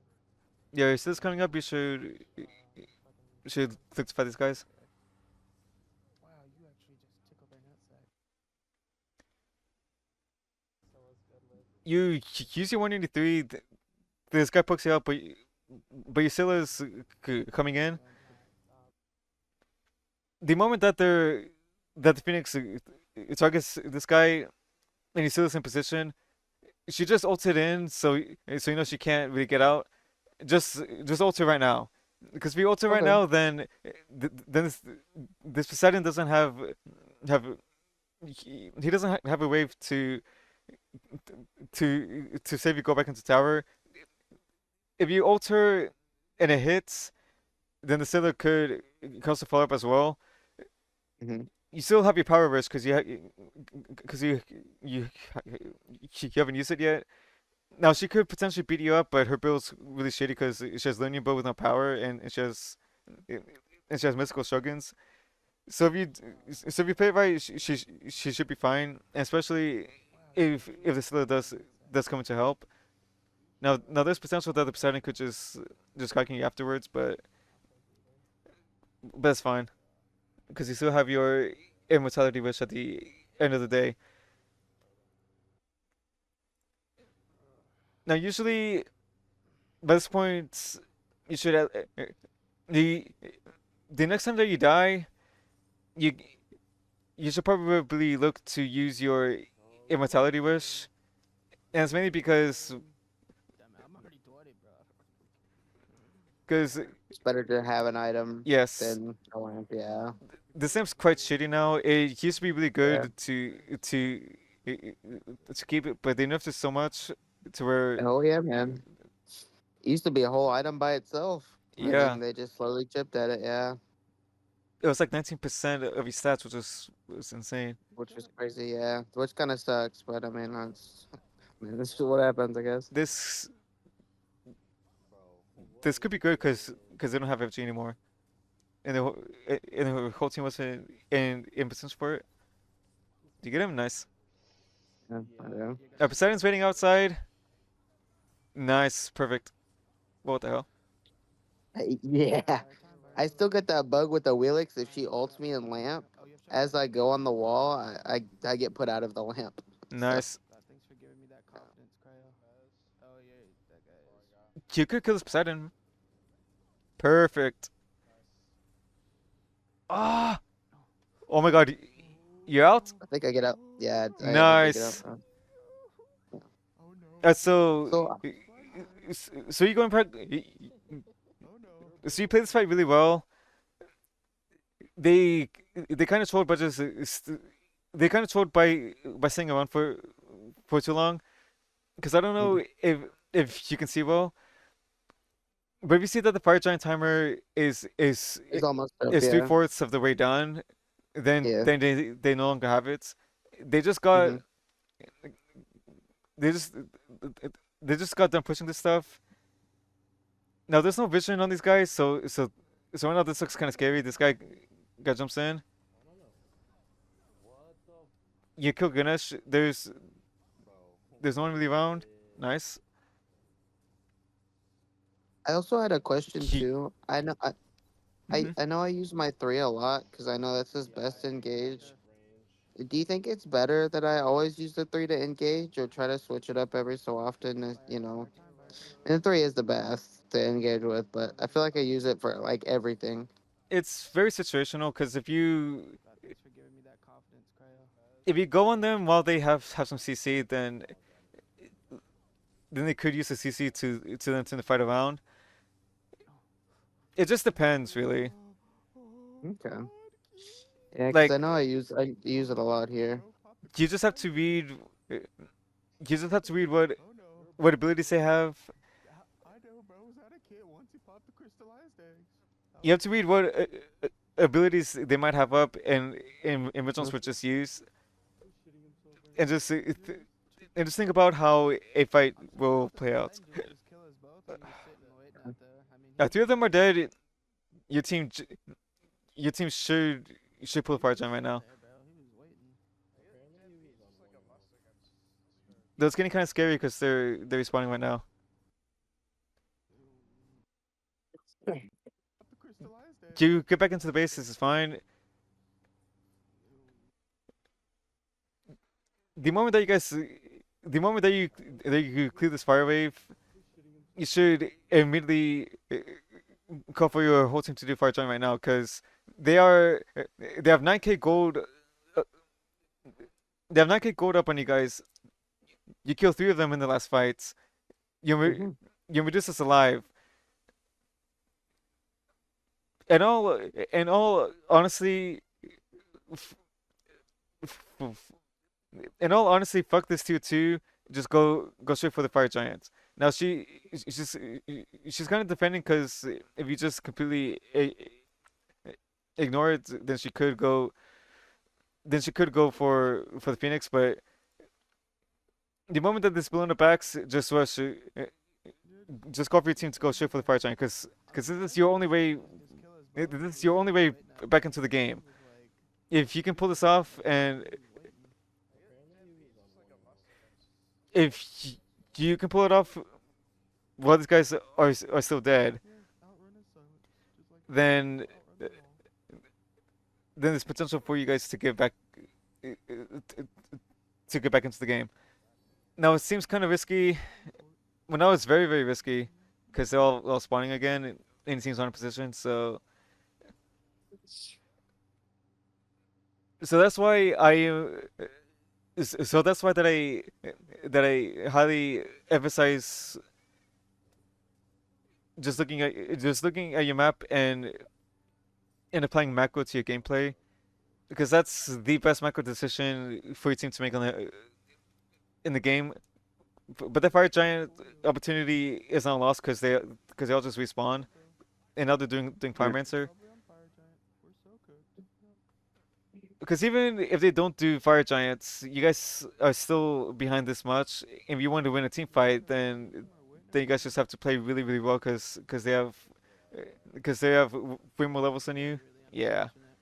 Yeah, if this coming up, Fucking you should look to fight these guys. Wow, you actually just tickled their nutsack. Scylla's good with You use your 183. This guy pokes you out, but your Scylla is coming in. stop. The moment that the Phoenix targets this guy and your Scylla's in position, she just ulted in, so you know she can't really get out. Just ult her right now, because if you ult her right Okay. now, then this Poseidon doesn't have he doesn't have a wave to save you go back into tower. If you ult her and it hits, then the Scylla could also follow up as well. Hmm. You still have your power risk because you haven't used it yet. Now she could potentially beat you up, but her build's really shitty because she has Linear Bow with no power and she has mystical shoguns. So if you play it right, she should be fine, and especially Wow, you if actually the Scylla tickled their does nutsack. come to help. Now there's potential that the Poseidon could just kite you afterwards, Half a healer. but it's fine because you still have your immortality wish at the end of the day. Now usually by this point you should the the next time that you die, you you should probably look to use your immortality wish, and it's mainly Damn it, I'm already 20, bro. because It's better to have an item yes, than a lamp. Yeah. the Sim's quite shitty now. It used to be really Yeah. good to keep it, but they nerfed it so much to where Oh yeah, man. It used to be a whole item by itself, and yeah, then they just slowly chipped at it. Yeah, it was like 19% of your stats, which was insane. which was crazy. Yeah, which kind of sucks, but I mean, that's I mean, this is what happens, I guess. This Bro, what this is could be good this? because they don't have FG anymore, and the whole team wasn't in position for it. Do you get him? Nice. Yeah, I Yeah. do. You got shit Poseidon's waiting outside. Nice, perfect. What the hell? Yeah, by time, by I still get that bug with the Wheelix. If she ults me in lamp, Oh, you have shot? as I go on the wall, I get put out of the lamp. So Nice. Thanks for giving me that confidence, Cryo. Oh, yeah, that guy is. You could kill this Poseidon. Perfect. Ah! Oh my god, you out? I think I get up. Yeah, I think I get up. Nice. So So so you go in so you play this fight really well. They they kind of trolled by just they kind of trolled by staying around for too long. Because I don't know mhm, if you can see well, but if you see that the fire giant timer it's almost up. is three Yeah. fourths of the way done, Yeah. then they no longer have it. They just got Hmm. they just they just got done pushing this stuff. Now there's no vision on these guys, so right now this looks kind of scary. This guy jumps in. I don't know. What the You kill Ganesh. bro? There's no one really What around. is Nice. I also had a question He, too. mhm. I know I use my three a lot because I know that's his yeah? best engage. Range. Do you think it's better that I always use the three to engage or try to switch it up every so often? You know, and the three is the best to engage with, but I feel like I use it for like everything. It's very situational because Thanks for giving me that confidence, Cryo. if you go on them while they have some CC, then they could use the CC to then turn the fight around. It just depends, really. Okay. Yeah, because I Like know I use it a lot here. you just have to read. You just have to read what abilities they have. You have to read what abilities they might have up, and which ones Mhm. were just used, He's shitting himself right and now. just and just think about how a fight will play out. Just kill us both and he's sitting waiting out there. I mean, Three of them are dead. Your team, your team should pull apart John right now. there, bro. He was waiting. Apparently he was on one. Though it's getting kind of scary because they're respawning right now. You get back into the base. This is fine. The moment that you guys, the moment that you clear this fire wave, He's shitting himself. you should immediately call for your whole team to do fire giant right now because they have 9k gold. Uh, they have 9k gold up on you guys. You kill three of them in the last fights. You Mhm. you reduce us alive. And all honestly, f- f- in all honesty, fuck this tier two. Just go straight for the fire giant. Now she's kind of defending because if you just completely ignore it, then she could go for the phoenix. But the moment that this balloon backs, just rush. Just go for your team to go straight for the fire giant because this is your only way. This is your only way back into the game. If you can pull this off and Apparently he was on one. if you can pull it off while these guys are still dead, then there's potential for you guys to get back to get back into the game. Now it seems kind of risky. Well, now it's very risky because they're all spawning again and teams aren't in position. So that's why so that's why that I highly emphasize just looking at your map and applying macro to your gameplay because that's the best macro decision for your team to make in the game. But the fire giant opportunity is not lost because they all just respawn and now they're doing Yeah. pyromancer. Because even if they don't do fire giants, you guys are still behind this much. If you want to win a team fight, then you guys just have to play really well because they have way more levels than you. Really Yeah. unfortunate.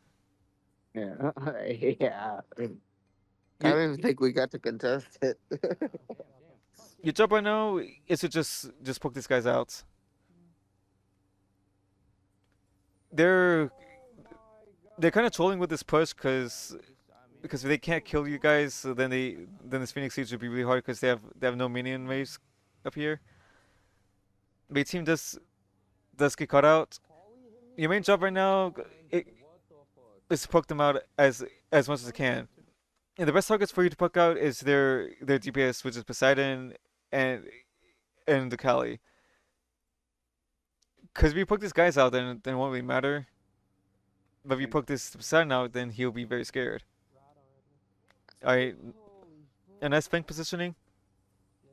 Yeah. Yeah. I You, don't even think we got to contest it. Damn. your job right now is to just poke these guys out. They're Oh my they're kind of god. trolling with this push I mean, because if they can't kill you guys, so then this Phoenix Siege would be really hard because they have no minion waves up here. But your team does get caught out. Polly hit me Your main from job right now behind. What the fuck? is to poke them out as much as you can. And the best targets for you to poke out is their DPS, which is Poseidon and the Kali. Because if you poke these guys out, then it won't really matter. But if you poke this Poseidon out, then he'll be very scared. Rod already. Alright, Holy a fuck. nice flank positioning. Yes.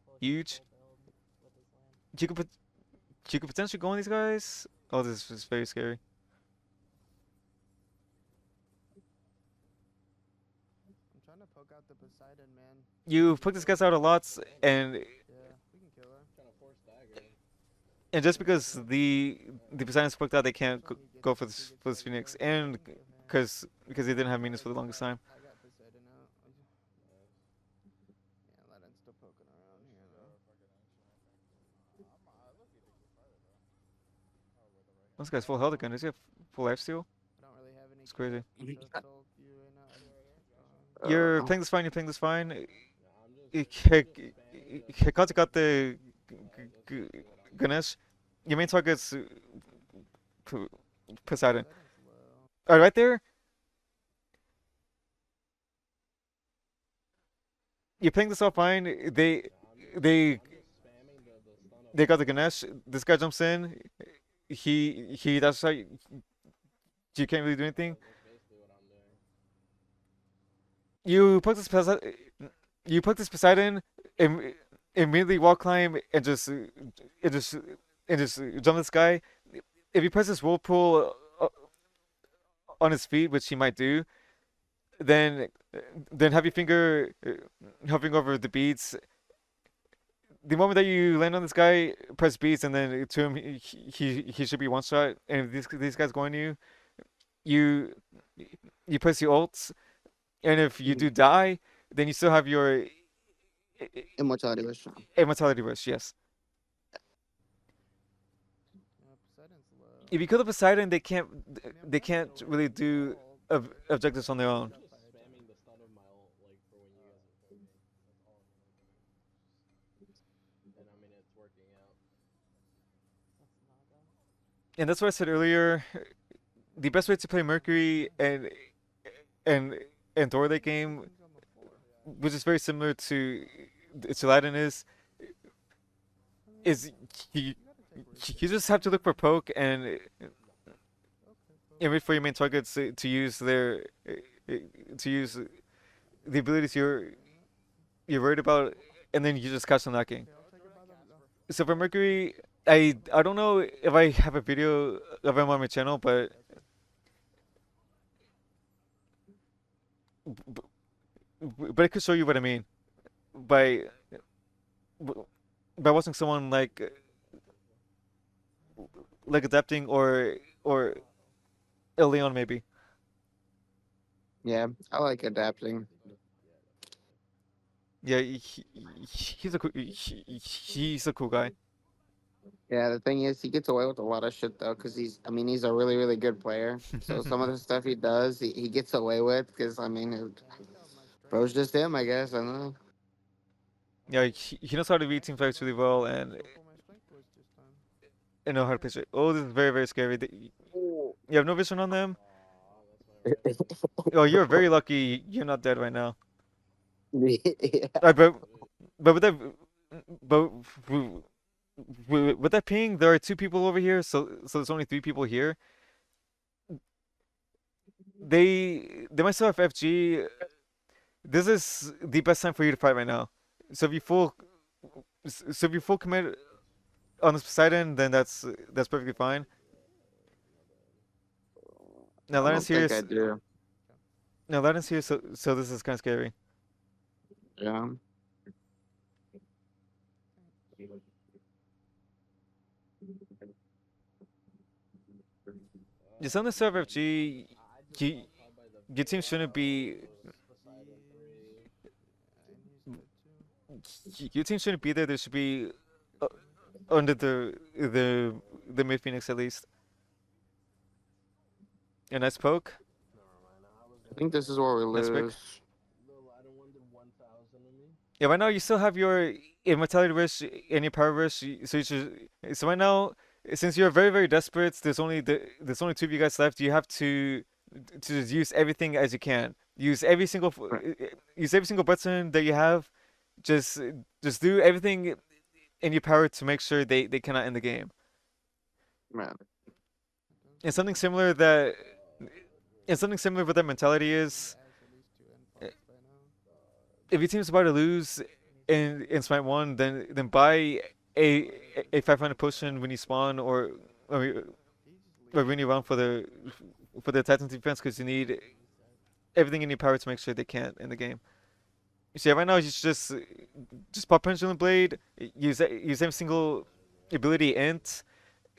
Yep, Huge. full build with his land. You could you could potentially go on these guys. Oh, this is very scary. I'm trying to poke out the Poseidon, man. You poke these guys out a lot, and Yeah, we can kill her. Trying to force dagger. and just because the Poseidon's poked out, they can't So he gets, go he for gets this Phoenix, Poseidon out, and we can kill him. because they didn't have Venus for the longest time. I got Poseidon out. Yeah, Aladdin's still poking around here though. This guy's full health again. Does he have full life steal? I don't really have any. It's crazy. Coastal view right now. You're playing this fine. You're playing this fine. Yeah, I'm just spamming the Hikachi got the let's see what I'm Ganesh. Your main target's Poseidon. Poseidon's low. Alright, right there. You're playing this off fine. They I'm just spamming the stun of they got the Ganesh. This guy jumps in. That's how you can't really do anything. that's basically what I'm doing. You poke this Poseidon, immediately wall climb and just jump this guy. If he presses whirlpool on his feet, which he might do, then have your finger hovering over the beads. The moment that you land on this guy, press beads, and then to him he should be one shot. And if these guys go on you, you press your ults, and if you do die, then you still have your Immortality wish. immortality wish. Yes. Yeah, Poseidon's low. If you kill the Poseidon, they can't I mean, I'm they trying can't to really go do gold. objectives on their I'm own. just spamming the stun of my ult like for when you guys are poking. That's all I'm gonna do. And I mean it's working out. That's Naga. And that's what I said earlier. The best way to play Mercury and Thor late game, He's on the floor. which is very similar to Aladdin, is you, You gotta take risks. you just have to look for poke and Okay, wait for your main targets to use their to use the abilities you're worried about, and then you just catch them lacking. okay, I'll take it by the. So for Mercury, I don't know if I have a video of him on my channel, but I could show you what I mean by by watching someone like adapting or a Leon maybe. Yeah, I like adapting. Yeah, he's a cool guy. Yeah, the thing is, he gets away with a lot of shit though, because I mean, he's a really, really good player. So some of the stuff he does, he gets away with, because I mean, bro's just him, I guess. I don't know. Yeah, he knows how to read team fights really well and know how to pitch it. Oh, this is very very scary. You have no vision on them. That's what Oh, you're very lucky. You're not dead right now. Yeah. But with that, but with that ping, there are two people over here, so there's only three people here. They might still have FG. This is the best time for you to fight right now. So if you full commit on this Poseidon, then that's perfectly fine. Now I don't Lennon's here. think I do. Now Lennon's here, so this is kind of scary. Yeah. Just on the server FG, you, your team shouldn't be. Your team shouldn't be there. There should be under the mid Phoenix at least. A nice poke. I think this is where we That's big. lose. Yeah, right now you still have your immortality wish and your power wish. So you should. So right now, since you're very very desperate, there's only two of you guys left. You have to just use everything as you can. Use every single button that you have just just do everything in your power to make sure they cannot end the game. Man. And something Doesn't similar that and something Doesn't similar with that mentality he is has at least two eh, endpoints by now? if your team's about to lose He needs to in Smite One, then buy a a 500 potion when you spawn or He just or leave. when you run for the Titan defense because you need Reset. everything in your power to make sure they can't in the game. So yeah, right now you should just pop Pendulum Blade, use every single ability int,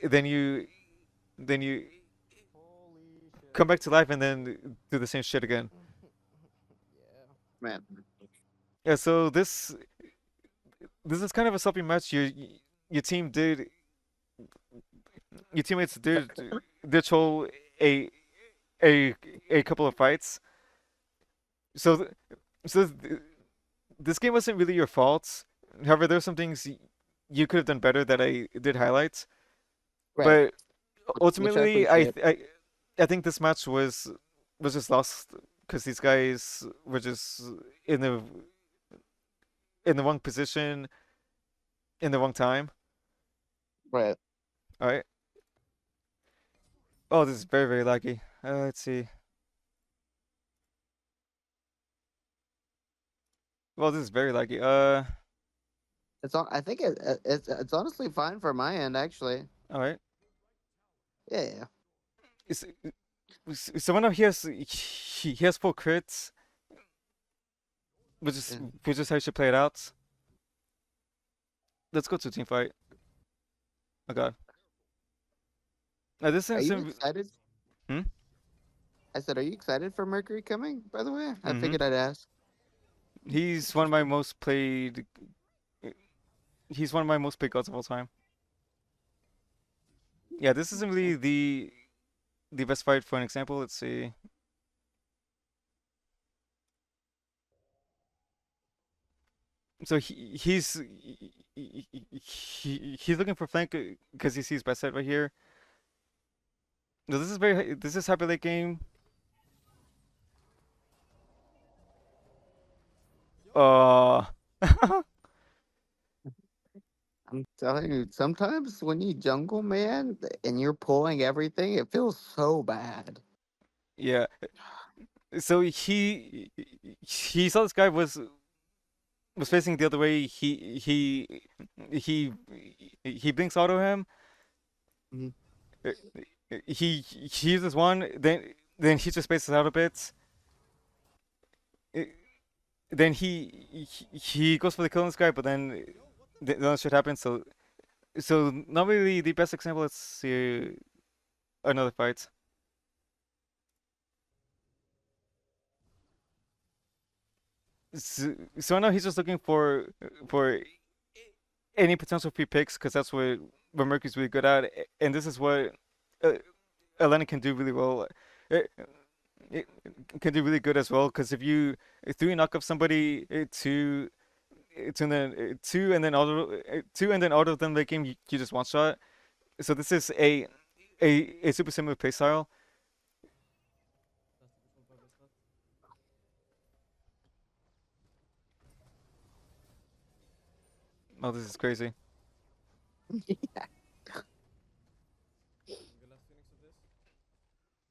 then you then you Holy shit. come back to life and then do the same shit again. Yeah. Man. Yeah, so this is kind of a sloppy match. Your team did your teammates did troll a a a couple of fights. So so this game wasn't really your fault. However, there were some things you could have done better that I did highlight. Right. But Which I ultimately, appreciate. I think this match was just lost because these guys were just in the in the wrong position in the wrong time. Right. All right. Oh, this is very laggy. Let's see. Well, this is very laggy. It's all. I think it's honestly fine for my end, actually. All right. Yeah. Yeah. Is so now he has full crits, Yeah. which is how you should play it out. Let's go to a team fight. Oh god. Now this Are you isn't. excited? Hmm. I said, are you excited for Mercury coming? By the way, I Mm-hmm. figured I'd ask. He's one of my most played. He's one of my most played gods of all time. Yeah, this isn't really the best fight for an example. Let's see. So he's looking for flank because he sees best side right here. No, this is hyper late game. Uh, I'm telling you, sometimes when you jungle, man, and you're pulling everything, it feels so bad. yeah. So he saw this guy was facing the other way. He he blinks auto him. Mhm. Uh, he uses one, then he just spaces out a bit. Uh, Then he goes for the kill on this guy, but then the other shit happens. So not really the best example. Let's see another fight. So now he's just looking for any potential free picks because that's what Mercury's really good at, and this is what uh, ALADDIN can do really well. It, it can do really good as well because if you three knock off somebody two and then two and then out of them the game you just one shot. So this is a super similar play style. Oh, this is crazy.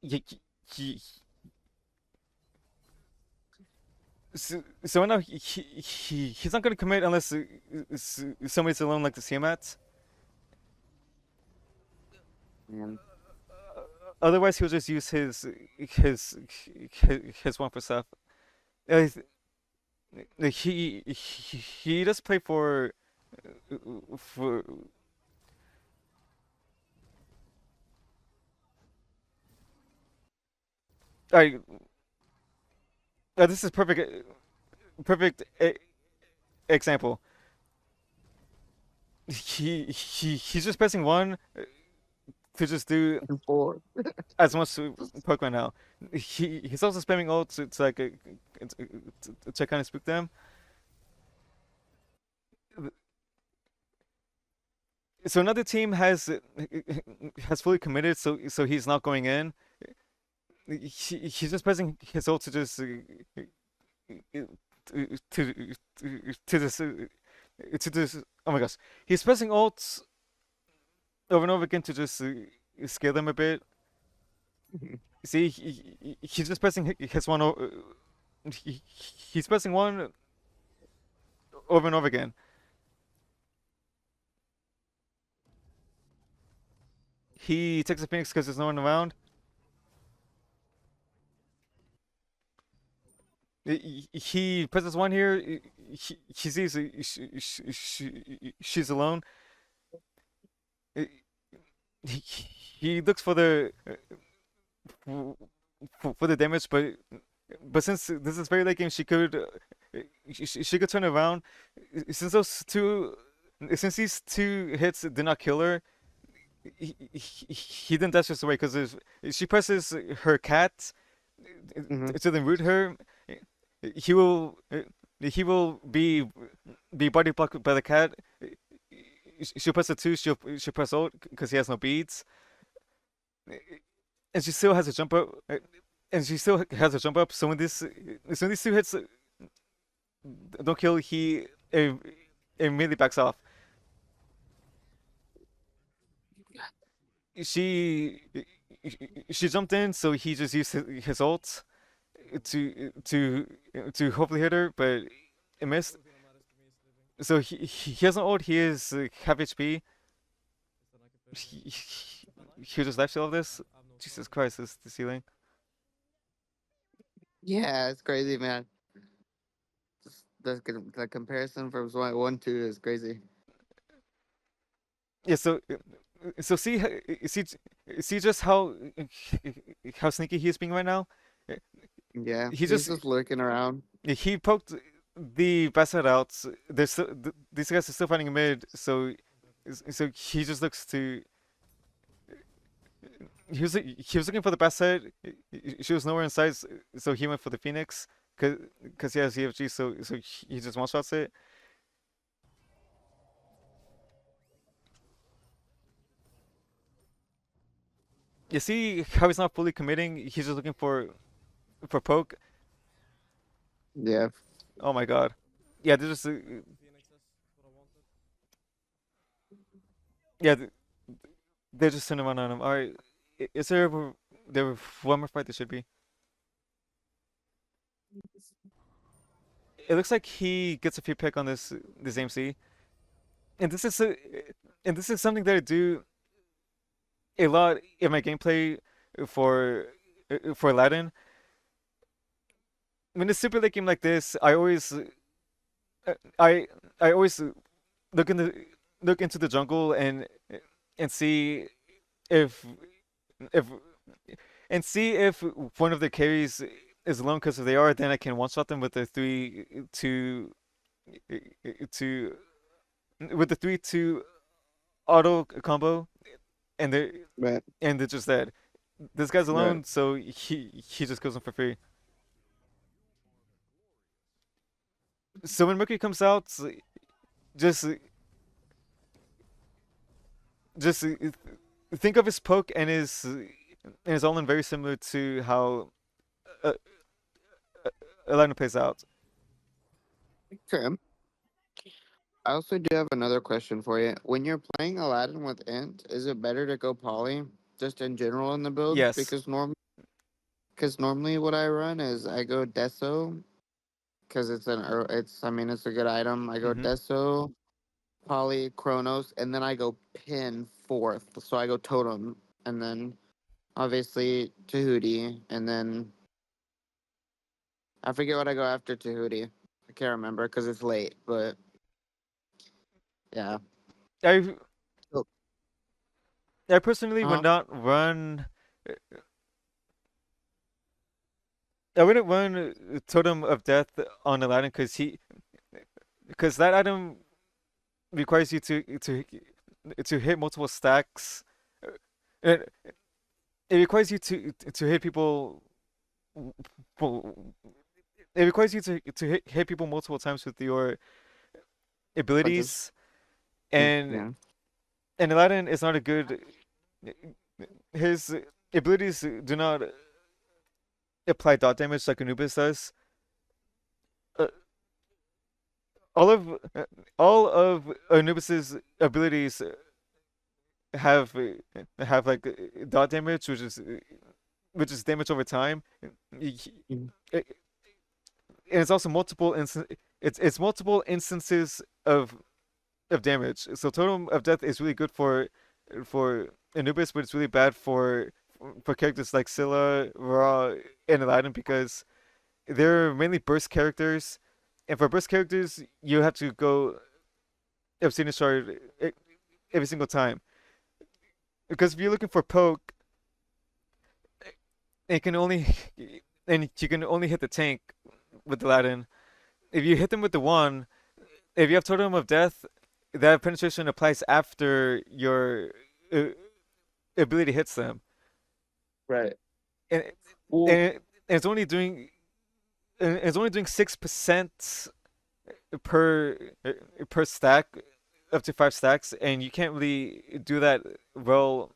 He, he, so now he's not gonna commit unless somebody's alone like the CMAT. Man. Otherwise, he'll just use his his one for stuff. Uh, he does play for I this is perfect example. He's just pressing one to just do And four. as much poke right now. He's also spamming ult to like to kind of spook them. So another team has fully committed, so he's not going in. He's just pressing his ult to just to this to this. Oh my gosh, he's pressing ults over and over again to just scale them a bit. See, he's just pressing his one. He's pressing one over and over again. He takes a Phoenix because there's no one around. He presses one here. He sees she's alone. He looks for the for the damage, but since this is very late game, she could turn around. Since those two, since these two hits did not kill her, he didn't dash this away because if she presses her cat Hmm. to then root her, he will he will be body blocked by the cat. She'll press a two. She'll press ult because he has no beads, and she still has a jump up. And she still has a jump up. So when these two hits don't kill, he immediately backs off. She she jumped in, so he just used his ult to hopefully hit her, but it missed. So he has an ult. He is half HP. He just left all of this. Jesus Christ, this the ceiling. Yeah, it's crazy, man. The comparison from Smite 1-2 is crazy. Yeah. So see see just how sneaky he is being right now. Yeah, He he's just just lurking around. he poked the bastard out. There's still, these guys are still fighting mid, so he just looks to. He was looking for the bastard. She was nowhere in sight, so he went for the Phoenix because he has EFG. So he just one shots it. You see how he's not fully committing. He's just looking for poke. Yeah. Oh my god. Yeah, yeah they're just turning around on him. All right, is there one more fight there should be? It looks like he gets a free pick on this AMC, and this is something that I do a lot in my gameplay for Aladdin. When a super late game like this, I I always look in the look into the jungle and see if if and see if one of the carries is alone. Because if they are, then I can one shot them with the 2 with the 3-2 auto combo, and Right. they're just dead. This guy's Right. alone, so he just goes in for free. So when Mercury comes out, just just think of his poke and his all-in very similar to how uh, Aladdin plays out. Okay. I also do have another question for you. When you're playing Aladdin with Int, is it better to go poly just in general in the build? Yes. Because normally what I run is I go Deso because it's I mean it's a good item. I go Hmm. Deso, Poly, Chronos, and then I go Pin fourth. So I go Totem, and then obviously Tahuti, and then I forget what I go after Tahuti. I can't remember because it's late, but yeah. I Oh, I personally would uh-huh. not run. I wouldn't run Totem of Death on Aladdin because that item requires you to hit multiple stacks. It, it requires you to hit people. It requires you to hit people multiple times with your Punches. abilities, and Yeah. Aladdin is not a good. His abilities do not apply dot damage like Anubis does. Uh, all of all of Anubis's abilities have have like dot damage, which is damage over time. Mhm. And it's also it's multiple instances of damage. So Totem of Death is really good for Anubis, but it's really bad for characters like Scylla, Ra, and Aladdin because they're mainly burst characters, and for burst characters you have to go Obsidian Shard every single time. Because if you're looking for poke, it can only and you can only hit the tank with Aladdin. If you hit them with the one, if you have Totem of Death, that penetration applies after your uh, ability hits them, Right. and Well, and it's only doing 6% per per stack, up to 5 stacks, and you can't really do that well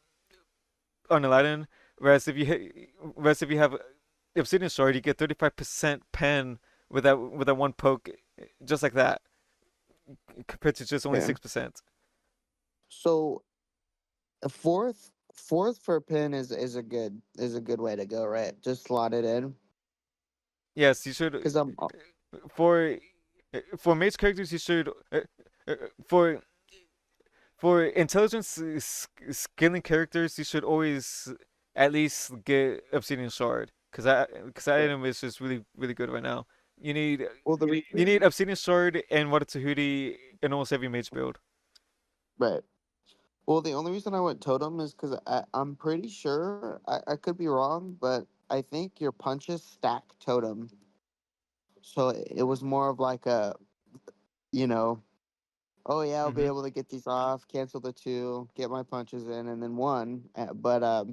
on Aladdin. Whereas if you have Obsidian Sword, you get 35% pen with that one poke, just like that, compared to just only yeah. 6%. So a fourth for pin is a good way to go, right? Just slot it in Yes, you should because I'm for for mage characters you should uh, for for intelligence scaling characters you should always at least get Obsidian Shard because that item is just really good right now. You need well the you need reason Obsidian Shard and Water Tahuti in almost every mage build. right. Well, the only reason I went totem is because I'm pretty sure I could be wrong, but I think your punches stack totem. So it was more of like a, you know, oh yeah, I'll be Hmm. able to get these off, cancel the two, get my punches in, and then one. But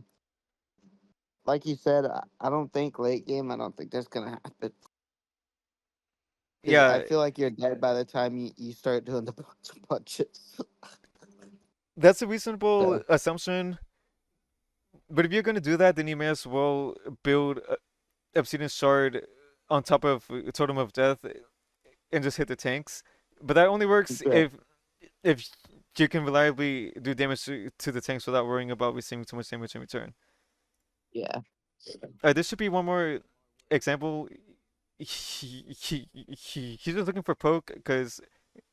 like you said, I don't think late game. I don't think that's gonna happen because I Yeah, feel like you're dead by the time you start doing the punches. that's a reasonable So, assumption. But if you're gonna do that, then you may as well build Obsidian Shard on top of Totem of Death and just hit the tanks. But that only works yeah, if you can reliably do damage to the tanks without worrying about receiving too much damage in return. yeah, This should be one more example. He's just looking for poke because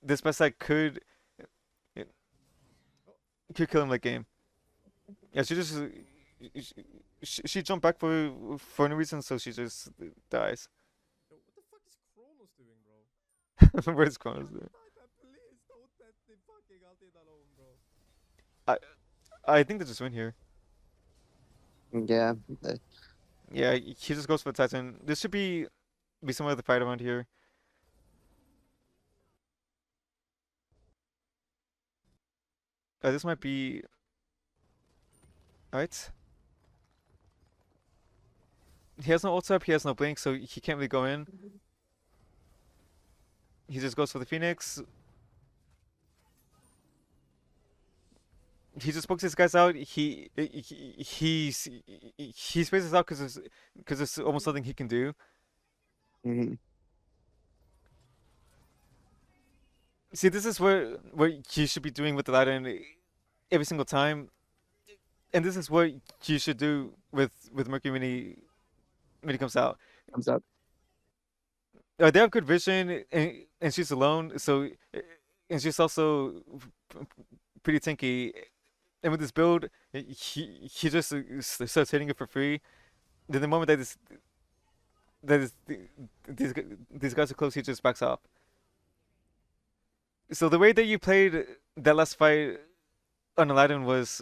this best side could kill him late game. Yeah, she just she jumped back for no reason, so she just dies. Yo, what the fuck is Kronos doing, bro? Where's Kronos? Please don't let the fucking Altid alone, bro. I I think they just win here. yeah. Yeah, he just goes for the Titan. This should be some other fight around here. This might be alright. He has no ult up, he has no blink, so he can't really go in. He just goes for the Phoenix. He just pokes his guys out. He spaces out because there's almost nothing he can do. Hmm. See, this is what you should be doing with the Aladdin every single time, and this is what you should do with Mercury when he comes out. Comes up. They have good vision, and she's alone, so and she's also pretty tanky. And with this build, he just starts hitting it for free. Then the moment that is, these guys are close, he just backs off. So the way that you played that last fight on Aladdin was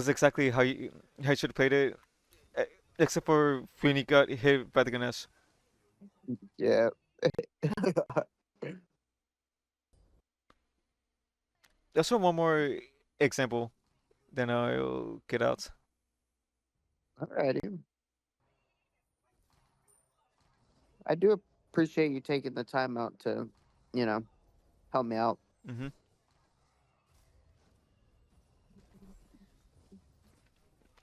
exactly how you should have played it, e- except for when he got hit by the Ganesh. Yeah. Let's run one more example, then I'll get out. Alrighty. I do appreciate you taking the time out to, you know, help me out. Hmm.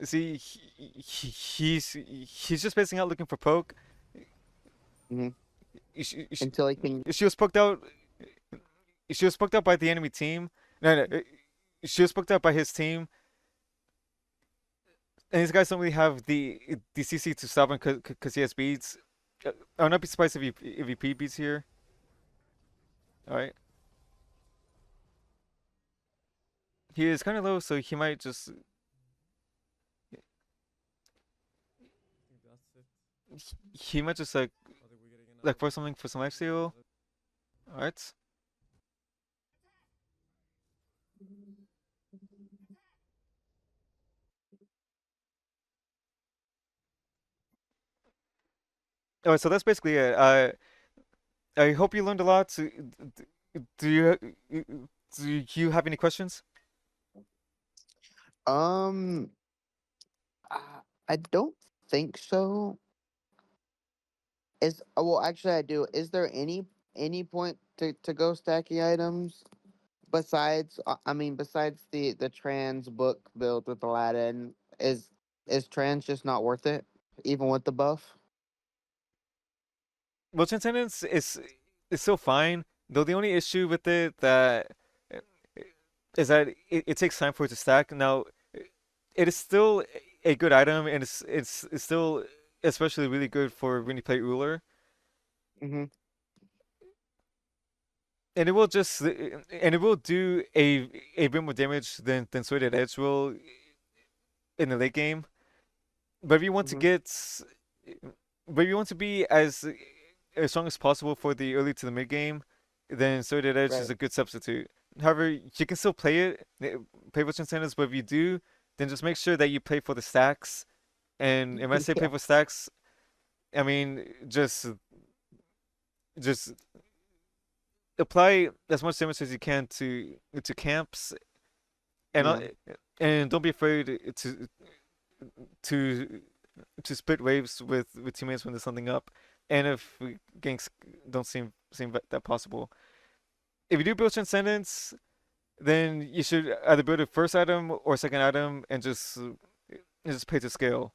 See, he's just spacing out looking for poke. Hmm. She, Until I can. she was poked out. she was booked up by the enemy team. No, no, she was booked up by his team, and these guys don't really have the CC to stop him because he has beads. I would not be surprised if he P beats here. All right, he is kind of low, so he might just he might just like force something for some life steal. All right. All right, so that's basically it. I hope you learned a lot. Do you have any questions? Um, I don't think so. Well, actually, I do. Is there any point to go stacking items besides? I mean, besides the trans book build with Aladdin, is trans just not worth it, even with the buff? Well, Transcendence is still fine, though the only issue with it that uh, is that it takes time for it to stack. Now, it is still a good item, and it's still especially really good for when you play Ruler, Mm-hmm. and it will do a bit more damage than Sworded Edge will in the late game. But if you want to Mm-hmm. get, but if you want to be as strong as possible for the early to the mid game, then Sworded Edge is Right. a good substitute. However, you can still play it, play with incentives, but if you do, then just make sure that you play for the stacks. And when I say play Yeah. for stacks, I mean just apply as much damage as you can to camps, and Yeah. and don't be afraid to to split waves with teammates when there's something up, and if ganks don't seem that possible. If you do build Transcendence, then you should either build a first item or second item and just pay to scale.